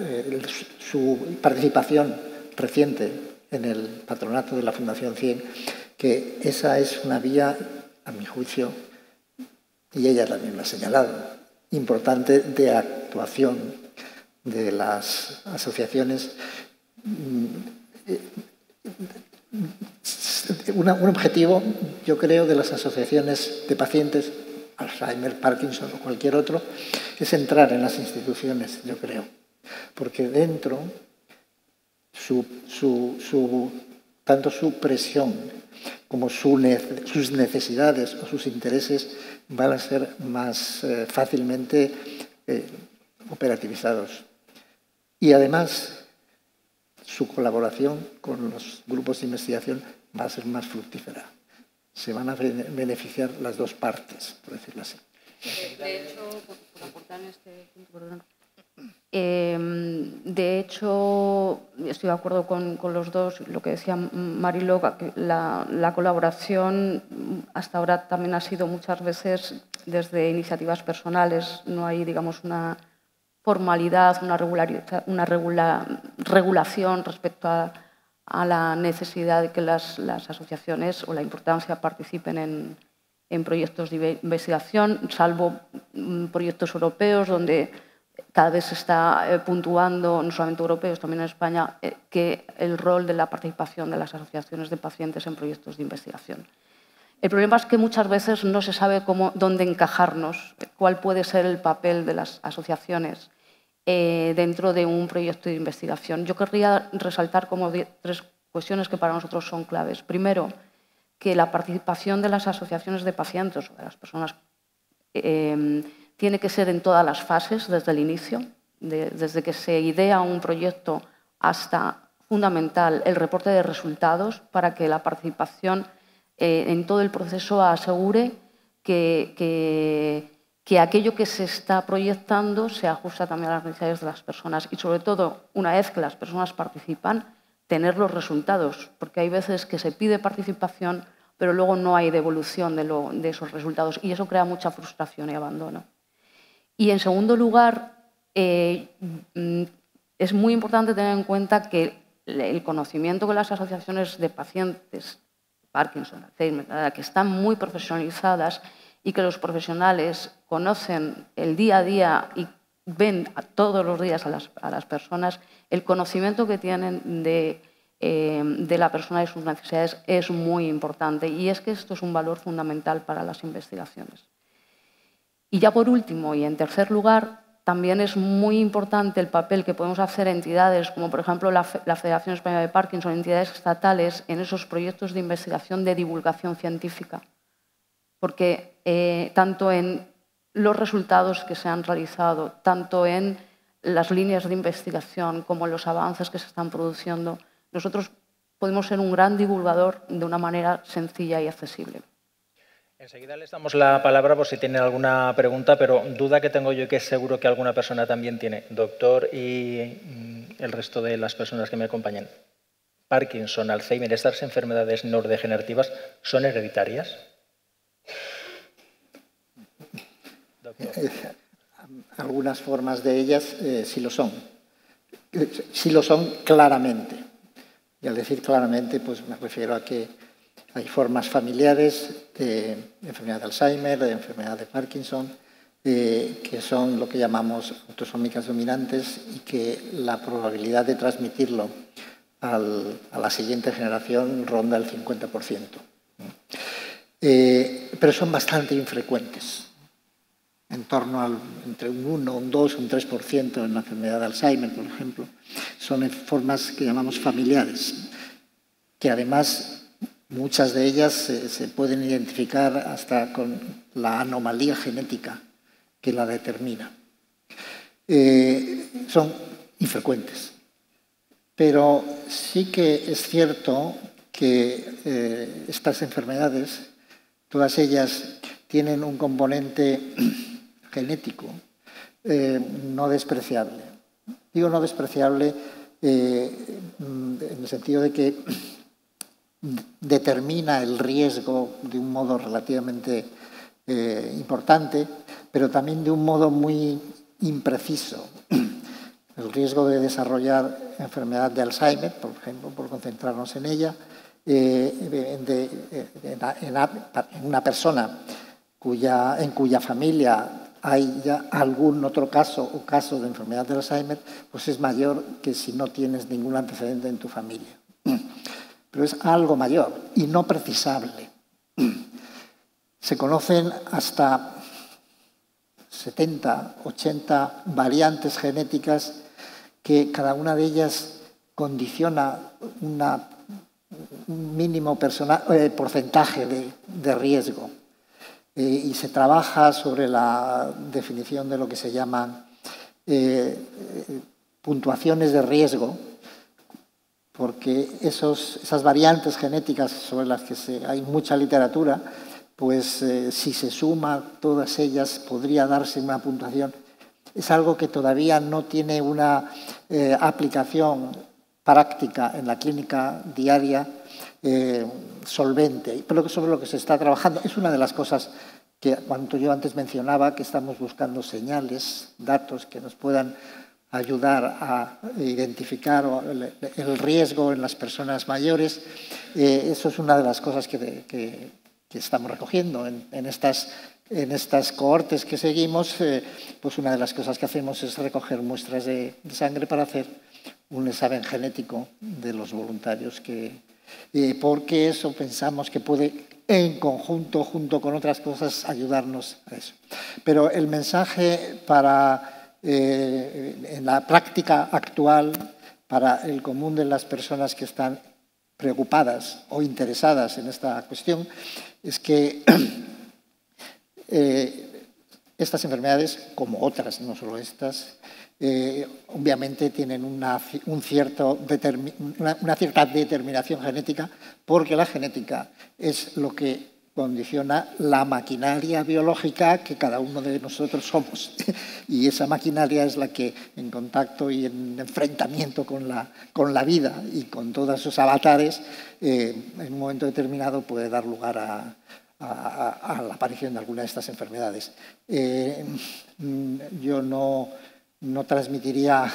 su participación reciente en el patronato de la Fundación 100, que esa es una vía, a mi juicio, y ella también lo ha señalado, importante de actuación de las asociaciones. Un objetivo, yo creo, de las asociaciones de pacientes, Alzheimer, Parkinson o cualquier otro, es entrar en las instituciones, yo creo, porque dentro tanto su presión como sus necesidades o sus intereses van a ser más fácilmente operativizados. Y además, su colaboración con los grupos de investigación va a ser más fructífera. Se van a beneficiar las dos partes, por decirlo así.
De hecho, por aportar en este punto, perdón. De hecho, estoy de acuerdo con los dos, lo que decía Mariló, que la colaboración hasta ahora también ha sido muchas veces desde iniciativas personales, no hay, digamos, una formalidad, una regulación respecto a la necesidad de que las asociaciones o la importancia participen en proyectos de investigación, salvo proyectos europeos donde cada vez se está puntuando, no solamente europeos, también en España, que el rol de la participación de las asociaciones de pacientes en proyectos de investigación. El problema es que muchas veces no se sabe dónde encajarnos, cuál puede ser el papel de las asociaciones dentro de un proyecto de investigación. Yo querría resaltar como 3 cuestiones que para nosotros son claves. Primero, que la participación de las asociaciones de pacientes o de las personas tiene que ser en todas las fases, desde el inicio, desde que se idea un proyecto hasta, fundamental, el reporte de resultados, para que la participación en todo el proceso asegure que aquello que se está proyectando se ajusta también a las necesidades de las personas y, sobre todo, una vez que las personas participan, tener los resultados, porque hay veces que se pide participación, pero luego no hay devolución de esos resultados y eso crea mucha frustración y abandono. Y, en segundo lugar, es muy importante tener en cuenta que el conocimiento que las asociaciones de pacientes, Parkinson, Alzheimer, que están muy profesionalizadas y que los profesionales conocen el día a día y ven todos los días a las personas, el conocimiento que tienen de la persona y sus necesidades es muy importante. Y es que esto es un valor fundamental para las investigaciones. Y ya por último, y en tercer lugar, también es muy importante el papel que podemos hacer entidades como, por ejemplo, la Federación Española de Parkinson, entidades estatales, en esos proyectos de investigación de divulgación científica. Porque tanto en los resultados que se han realizado, tanto en las líneas de investigación como en los avances que se están produciendo, nosotros podemos ser un gran divulgador de una manera sencilla y accesible.
Enseguida les damos la palabra por si tienen alguna pregunta, pero duda que tengo yo y que seguro que alguna persona también tiene. Doctor y el resto de las personas que me acompañan. Parkinson, Alzheimer, estas enfermedades neurodegenerativas, ¿son hereditarias? Doctor.
Algunas formas de ellas sí lo son. Sí lo son claramente. Y al decir claramente, pues me refiero a que hay formas familiares de enfermedad de Alzheimer, de enfermedad de Parkinson, que son lo que llamamos autosómicas dominantes y que la probabilidad de transmitirlo a la siguiente generación ronda el 50%. Pero son bastante infrecuentes, en torno entre un 1, un 2, un 3% en la enfermedad de Alzheimer, por ejemplo. Son formas que llamamos familiares, que además muchas de ellas se pueden identificar hasta con la anomalía genética que la determina. Son infrecuentes, pero sí que es cierto que estas enfermedades, todas ellas tienen un componente genético no despreciable. Digo no despreciable en el sentido de que determina el riesgo de un modo relativamente importante, pero también de un modo muy impreciso. El riesgo de desarrollar enfermedad de Alzheimer, por ejemplo, por concentrarnos en ella, en una persona en cuya familia hay ya algún otro caso o caso de enfermedad de Alzheimer, pues es mayor que si no tienes ningún antecedente en tu familia. Pero es algo mayor y no precisable. Se conocen hasta 70, 80 variantes genéticas que cada una de ellas condiciona un mínimo porcentaje de riesgo. Y se trabaja sobre la definición de lo que se llaman puntuaciones de riesgo, porque esas variantes genéticas sobre las que hay mucha literatura, pues si se suma todas ellas podría darse una puntuación. Es algo que todavía no tiene una aplicación práctica en la clínica diaria solvente, pero sobre lo que se está trabajando. Es una de las cosas que, cuando yo antes mencionaba, que estamos buscando señales, datos que nos puedan ayudar a identificar el riesgo en las personas mayores. Eso es una de las cosas que estamos recogiendo en estas cohortes que seguimos. Pues una de las cosas que hacemos es recoger muestras de sangre para hacer un examen genético de los voluntarios, porque eso pensamos que puede, en conjunto, junto con otras cosas, ayudarnos a eso. Pero el mensaje en la práctica actual, para el común de las personas que están preocupadas o interesadas en esta cuestión es que estas enfermedades, como otras, no solo estas, obviamente tienen una cierta determinación genética, porque la genética es lo que condiciona la maquinaria biológica que cada uno de nosotros somos. Y esa maquinaria es la que, en contacto y en enfrentamiento con la vida y con todos sus avatares, en un momento determinado puede dar lugar a la aparición de alguna de estas enfermedades. Yo no transmitiría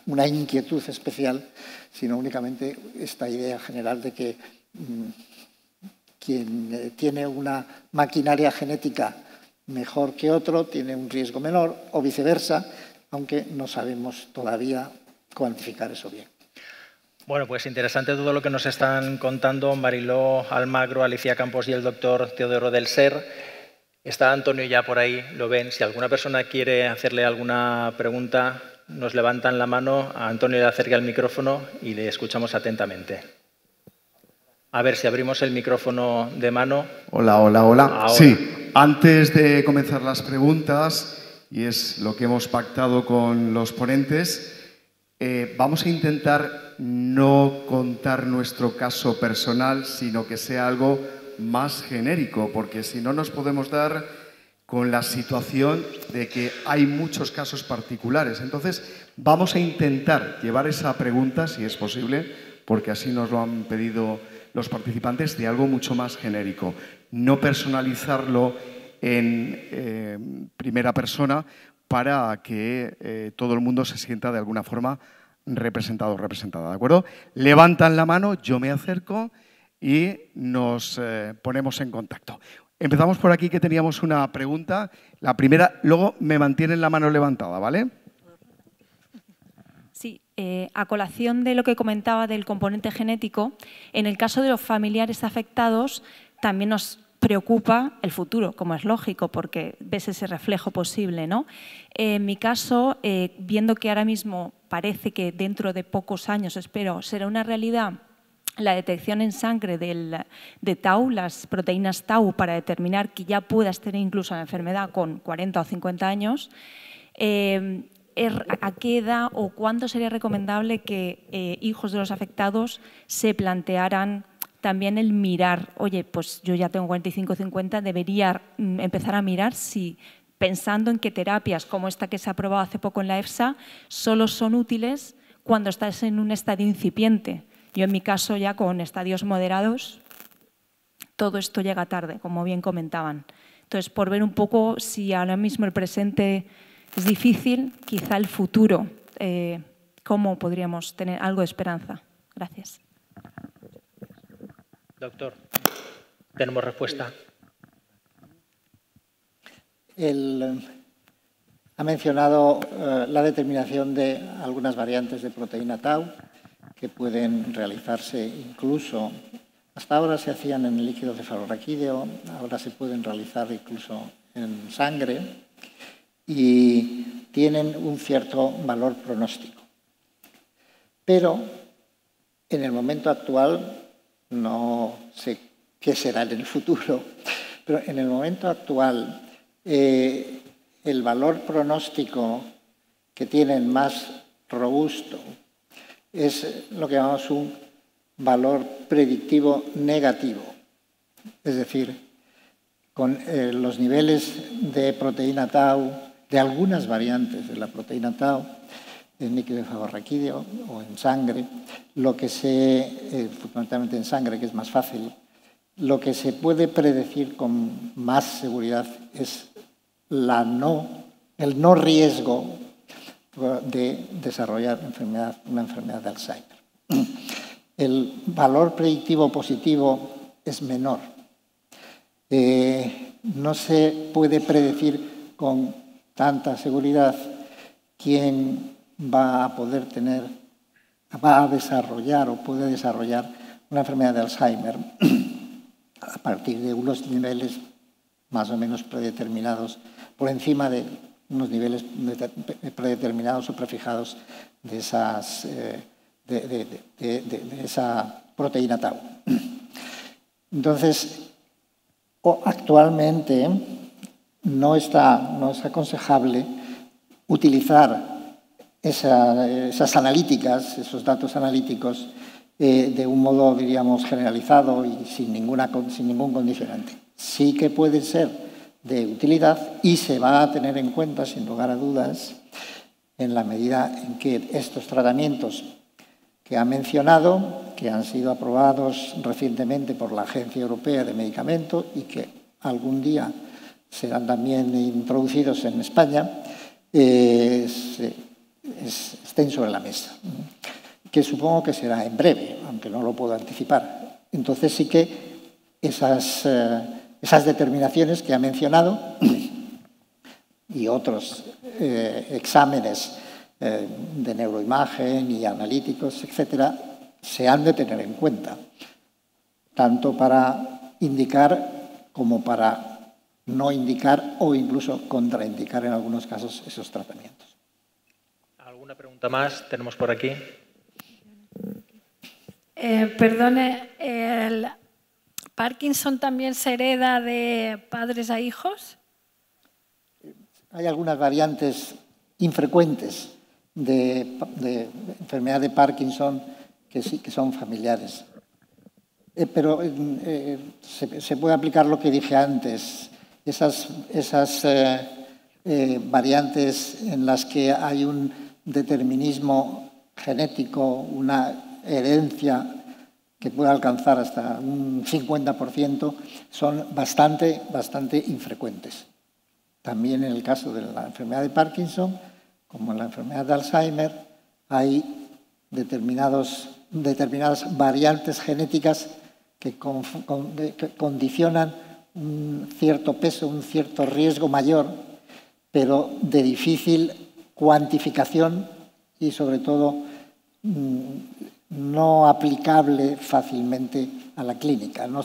una inquietud especial, sino únicamente esta idea general de que quien tiene una maquinaria genética mejor que otro tiene un riesgo menor o viceversa, aunque no sabemos todavía cuantificar eso bien.
Bueno, pues interesante todo lo que nos están contando Mariló Almagro, Alicia Campos y el doctor Teodoro del Ser. Está Antonio ya por ahí, lo ven. Si alguna persona quiere hacerle alguna pregunta, nos levantan la mano, a Antonio le acerca el micrófono y le escuchamos atentamente. A ver si abrimos el micrófono de mano.
Hola, hola, hola.
Ahora.
Sí, antes de comenzar las preguntas, y es lo que hemos pactado con los ponentes, vamos a intentar no contar nuestro caso personal, sino que sea algo más genérico, porque si no nos podemos dar con la situación de que hay muchos casos particulares. Entonces, vamos a intentar llevar esa pregunta, si es posible, porque así nos lo han pedido los participantes, de algo mucho más genérico. No personalizarlo en primera persona para que todo el mundo se sienta de alguna forma representado o representada, ¿de acuerdo? Levantan la mano, yo me acerco y nos ponemos en contacto. Empezamos por aquí, que teníamos una pregunta. La primera, luego me mantienen la mano levantada, ¿vale?
Sí, a colación de lo que comentaba del componente genético, en el caso de los familiares afectados también nos preocupa el futuro, como es lógico, porque ves ese reflejo posible, ¿no? En mi caso, viendo que ahora mismo parece que dentro de pocos años, espero, será una realidad la detección en sangre de Tau, las proteínas Tau, para determinar que ya puedas tener incluso la enfermedad con 40 o 50 años, ¿a qué edad o cuándo sería recomendable que hijos de los afectados se plantearan también el mirar, oye, pues yo ya tengo 45 o 50, debería empezar a mirar si, pensando en que terapias como esta que se ha aprobado hace poco en la EFSA solo son útiles cuando estás en un estadio incipiente? Yo en mi caso ya con estadios moderados, todo esto llega tarde, como bien comentaban. Entonces, por ver un poco si ahora mismo el presente es difícil, quizá el futuro, ¿cómo podríamos tener algo de esperanza? Gracias.
Doctor, tenemos respuesta.
Ha mencionado la determinación de algunas variantes de proteína Tau que pueden realizarse incluso, hasta ahora se hacían en el líquido cefalorraquídeo, ahora se pueden realizar incluso en sangre y tienen un cierto valor pronóstico. Pero en el momento actual, no sé qué será en el futuro, pero en el momento actual el valor pronóstico que tienen más robusto es lo que llamamos un valor predictivo negativo. Es decir, con los niveles de proteína Tau, de algunas variantes de la proteína Tau, en líquido cefalorraquídeo o en sangre, fundamentalmente en sangre, que es más fácil, lo que se puede predecir con más seguridad es el no riesgo de desarrollar una enfermedad de Alzheimer. El valor predictivo positivo es menor. No se puede predecir con tanta seguridad quién va a desarrollar o puede desarrollar una enfermedad de Alzheimer a partir de unos niveles más o menos predeterminados, por encima de unos niveles predeterminados o prefijados de de esa proteína tau. Entonces, actualmente no es aconsejable utilizar esas analíticas, esos datos analíticos, de un modo, diríamos, generalizado y sin ningún condicionante. Sí que puede ser de utilidad y se va a tener en cuenta, sin lugar a dudas, en la medida en que estos tratamientos que ha mencionado, que han sido aprobados recientemente por la Agencia Europea de Medicamentos y que algún día serán también introducidos en España, estén sobre la mesa, que supongo que será en breve, aunque no lo puedo anticipar. Entonces sí que esas determinaciones que ha mencionado y otros exámenes de neuroimagen y analíticos, etcétera, se han de tener en cuenta, tanto para indicar como para no indicar o incluso contraindicar en algunos casos esos tratamientos.
¿Alguna pregunta más tenemos por aquí?
Perdone, ¿el Parkinson también se hereda de padres a hijos?
Hay algunas variantes infrecuentes de enfermedad de Parkinson que sí que son familiares. Pero se puede aplicar lo que dije antes. Esas variantes en las que hay un determinismo genético, una herencia que puede alcanzar hasta un 50%, son bastante infrecuentes. También en el caso de la enfermedad de Parkinson, como en la enfermedad de Alzheimer, hay determinadas variantes genéticas que condicionan un cierto peso, un cierto riesgo mayor, pero de difícil cuantificación y, sobre todo, no aplicable fácilmente a la clínica. No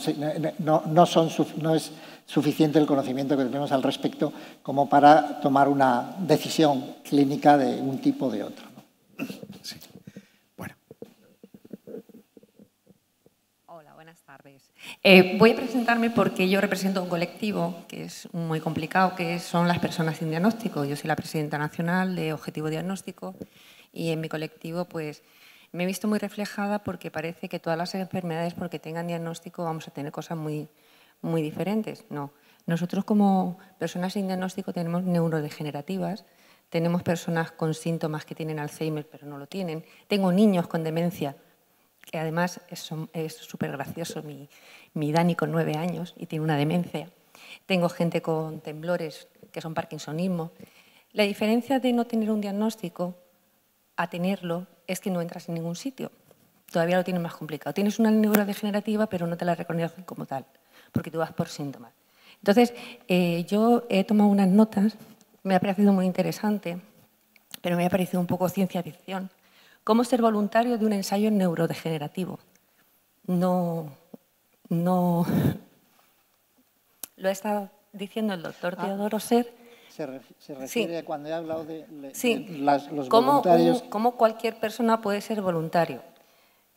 es suficiente el conocimiento que tenemos al respecto como para tomar una decisión clínica de un tipo o de otro, ¿no?
Sí. Bueno.
Hola, buenas tardes. Voy a presentarme porque yo represento un colectivo que es muy complicado, que son las personas sin diagnóstico. Yo soy la presidenta nacional de Objetivo Diagnóstico y en mi colectivo pues me he visto muy reflejada porque parece que todas las enfermedades, porque tengan diagnóstico, vamos a tener cosas muy diferentes. No. Nosotros como personas sin diagnóstico tenemos neurodegenerativas, tenemos personas con síntomas que tienen Alzheimer pero no lo tienen. Tengo niños con demencia, que además es súper gracioso, mi Dani con 9 años y tiene una demencia. Tengo gente con temblores que son parkinsonismo. La diferencia de no tener un diagnóstico a tenerlo es que no entras en ningún sitio. Todavía lo tienes más complicado. Tienes una neurodegenerativa, pero no te la reconocen como tal, porque tú vas por síntomas. Entonces, yo he tomado unas notas, me ha parecido muy interesante, pero me ha parecido un poco ciencia ficción. ¿Cómo ser voluntario de un ensayo neurodegenerativo? No lo ha estado diciendo el doctor Teodoro Ser.
Se refiere a cuando he hablado de los
¿Cómo
voluntarios.
¿Cómo cualquier persona puede ser voluntario?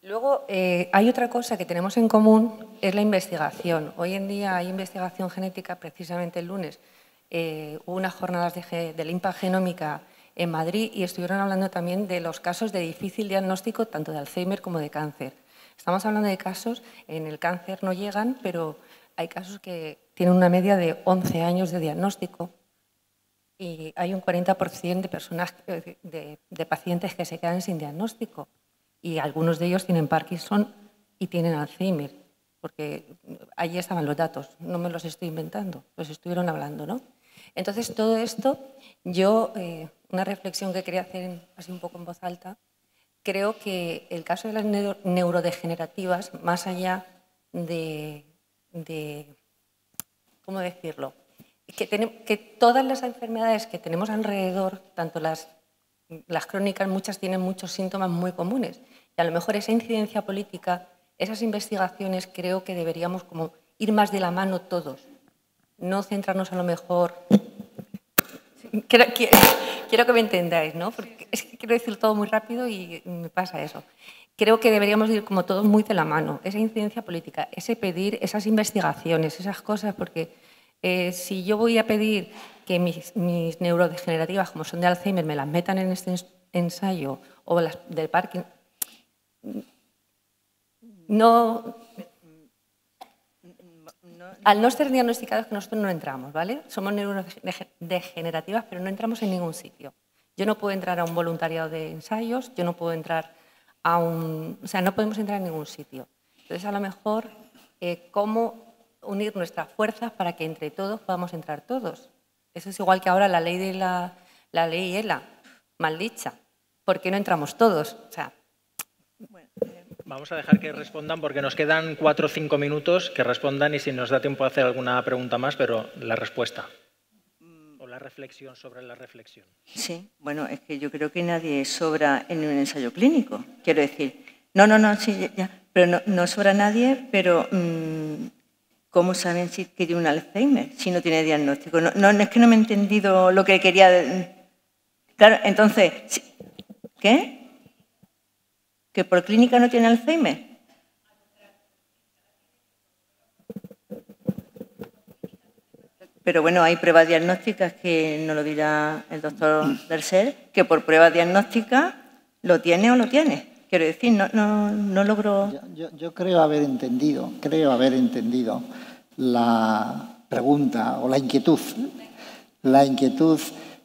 Luego, hay otra cosa que tenemos en común, es la investigación. Hoy en día hay investigación genética, precisamente el lunes hubo unas jornadas de la Impact Genómica en Madrid y estuvieron hablando también de los casos de difícil diagnóstico, tanto de Alzheimer como de cáncer. Estamos hablando de casos, en el cáncer no llegan, pero hay casos que tienen una media de 11 años de diagnóstico y hay un 40% de personas, de pacientes que se quedan sin diagnóstico. Y algunos de ellos tienen Parkinson y tienen Alzheimer, porque allí estaban los datos, no me los estoy inventando, los estuvieron hablando, ¿no? Entonces, todo esto, yo, una reflexión que quería hacer así un poco en voz alta, creo que el caso de las neurodegenerativas, más allá de ¿cómo decirlo?, que todas las enfermedades que tenemos alrededor, tanto las crónicas, muchas tienen muchos síntomas muy comunes. Y a lo mejor esa incidencia política, esas investigaciones, creo que deberíamos como ir más de la mano todos. No centrarnos a lo mejor... Quiero que me entendáis, ¿no? Porque es que quiero decir todo muy rápido y me pasa eso. Creo que deberíamos ir como todos muy de la mano, esa incidencia política, ese pedir esas investigaciones, esas cosas, porque si yo voy a pedir que mis neurodegenerativas, como son de Alzheimer, me las metan en este ensayo o las del Parkinson, al no ser diagnosticados, que nosotros no entramos, ¿vale? Somos neurodegenerativas, pero no entramos en ningún sitio. Yo no puedo entrar a un voluntariado de ensayos, yo no puedo entrar o sea, no podemos entrar en ningún sitio. Entonces, a lo mejor, ¿cómo unir nuestras fuerzas para que entre todos podamos entrar todos? Eso es igual que ahora la ley ELA, mal dicha. ¿Por qué no entramos todos? O sea,
vamos a dejar que respondan porque nos quedan 4 o 5 minutos que respondan y si nos da tiempo a hacer alguna pregunta más, pero la respuesta o la reflexión sobre la reflexión.
Sí, bueno, es que yo creo que nadie sobra en un ensayo clínico. Quiero decir, sí, ya, pero no sobra nadie, pero ¿cómo saben si tiene un Alzheimer si no tiene diagnóstico? No, es que no me he entendido lo que quería. Claro, entonces, ¿qué? ¿Que por clínica no tiene Alzheimer? Pero bueno, hay pruebas diagnósticas que nos lo dirá el doctor Derser, que por pruebas diagnósticas lo tiene o lo tiene. Quiero decir, no logro...
Yo creo haber entendido la pregunta o la inquietud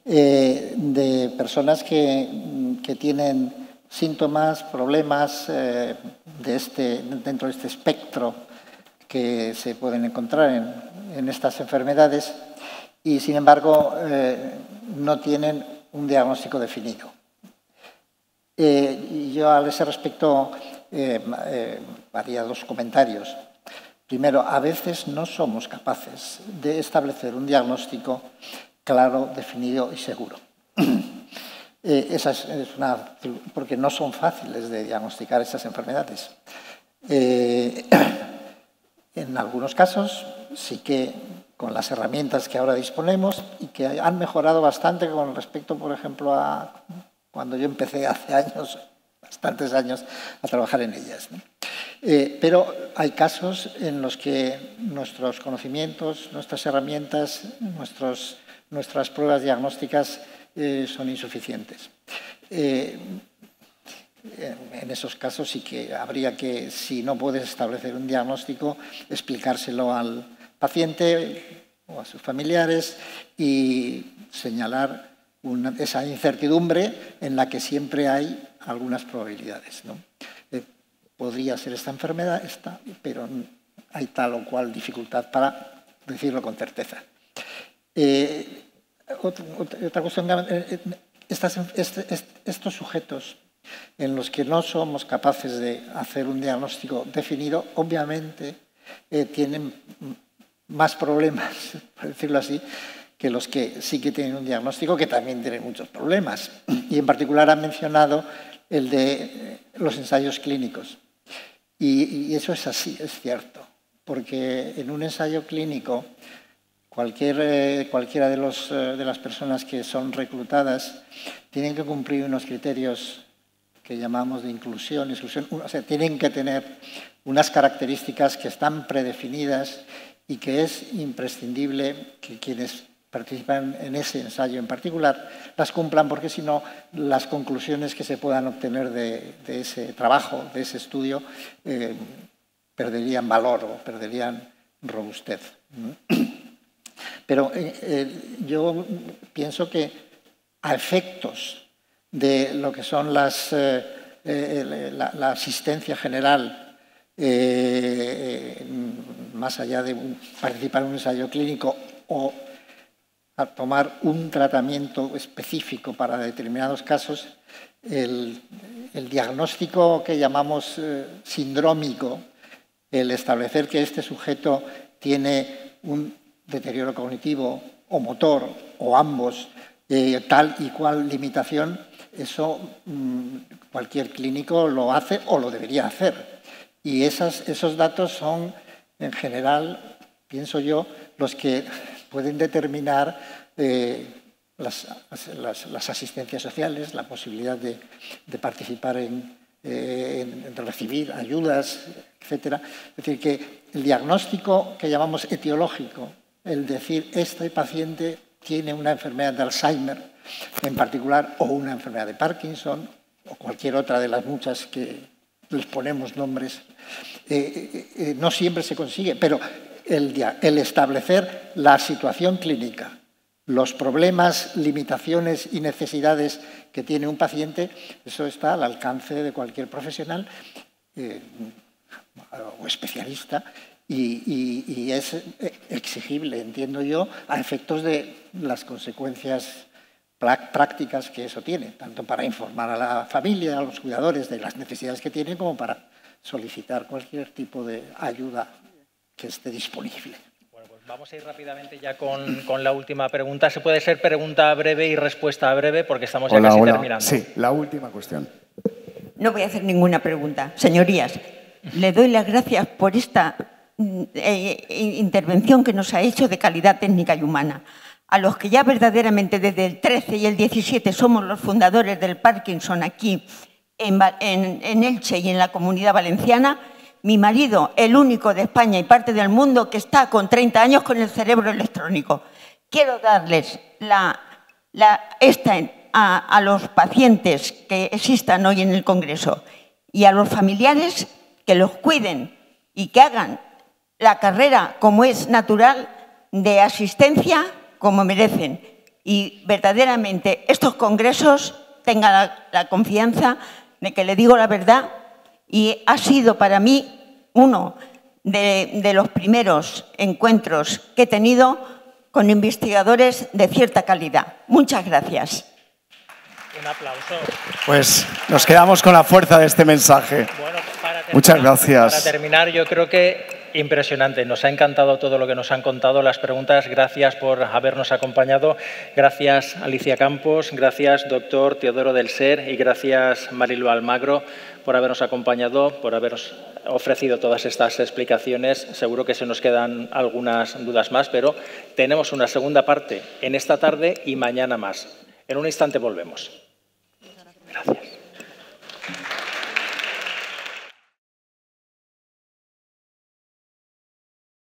de personas que tienen síntomas, problemas dentro de este espectro que se pueden encontrar en estas enfermedades y, sin embargo, no tienen un diagnóstico definido. Yo a ese respecto haría 2 comentarios. Primero, a veces no somos capaces de establecer un diagnóstico claro, definido y seguro. Esa es porque no son fáciles de diagnosticar estas enfermedades. En algunos casos sí que con las herramientas que ahora disponemos y que han mejorado bastante con respecto, por ejemplo, a cuando yo empecé hace años, bastantes años, a trabajar en ellas, ¿no? Pero hay casos en los que nuestros conocimientos, nuestras herramientas, nuestras pruebas diagnósticas son insuficientes. En esos casos sí que habría que, si no puedes establecer un diagnóstico, explicárselo al paciente o a sus familiares y señalar esa incertidumbre en la que siempre hay algunas probabilidades, ¿no? Podría ser esta enfermedad, pero hay tal o cual dificultad para decirlo con certeza. Otra cuestión, estos sujetos en los que no somos capaces de hacer un diagnóstico definido, obviamente tienen más problemas, por decirlo así, que los que sí que tienen un diagnóstico, que también tienen muchos problemas. Y en particular han mencionado el de los ensayos clínicos. Y eso es así, es cierto, porque en un ensayo clínico cualquiera de las personas que son reclutadas tienen que cumplir unos criterios que llamamos de inclusión, exclusión, o sea, tienen que tener unas características que están predefinidas y que es imprescindible que quienes participan en ese ensayo en particular las cumplan, porque si no, las conclusiones que se puedan obtener de ese trabajo, de ese estudio, perderían valor o perderían robustez. Pero yo pienso que a efectos de lo que son la asistencia general, más allá de participar en un ensayo clínico o a tomar un tratamiento específico para determinados casos, el diagnóstico que llamamos sindrómico, el establecer que este sujeto tiene un deterioro cognitivo o motor o ambos, tal y cual limitación, eso cualquier clínico lo hace o lo debería hacer. Y esos datos son, en general, pienso yo, los que pueden determinar las asistencias sociales, la posibilidad de participar en recibir ayudas, etcétera. Es decir, que el diagnóstico que llamamos etiológico, el decir este paciente tiene una enfermedad de Alzheimer en particular o una enfermedad de Parkinson o cualquier otra de las muchas que les ponemos nombres, no siempre se consigue, pero el establecer la situación clínica, los problemas, limitaciones y necesidades que tiene un paciente, eso está al alcance de cualquier profesional o especialista y es exigible, entiendo yo, a efectos de las consecuencias prácticas que eso tiene, tanto para informar a la familia, a los cuidadores de las necesidades que tienen, como para solicitar cualquier tipo de ayuda que esté disponible.
Bueno, pues vamos a ir rápidamente ya con la última pregunta. ¿Se puede ser pregunta breve y respuesta breve? Porque estamos ya casi terminando.
Sí, la última cuestión.
No voy a hacer ninguna pregunta. Señorías, le doy las gracias por esta intervención que nos ha hecho de calidad técnica y humana. A los que ya verdaderamente desde el 13 y el 17 somos los fundadores del Parkinson aquí en Elche y en la Comunidad Valenciana, mi marido, el único de España y parte del mundo que está con 30 años con el cerebro electrónico. Quiero darles a los pacientes que existan hoy en el Congreso y a los familiares que los cuiden y que hagan la carrera como es natural de asistencia como merecen. Y verdaderamente estos congresos tengan la confianza de que le digo la verdad y ha sido para mí uno de los primeros encuentros que he tenido con investigadores de cierta calidad. Muchas gracias.
Un aplauso.
Pues nos quedamos con la fuerza de este mensaje.
Bueno,
muchas gracias.
Para terminar, yo creo que impresionante. Nos ha encantado todo lo que nos han contado, las preguntas. Gracias por habernos acompañado. Gracias, Alicia Campos. Gracias, doctor Teodoro del Ser. Y gracias, Marilu Almagro, por habernos acompañado, por habernos ofrecido todas estas explicaciones. Seguro que se nos quedan algunas dudas más, pero tenemos una segunda parte en esta tarde y mañana más. En un instante volvemos.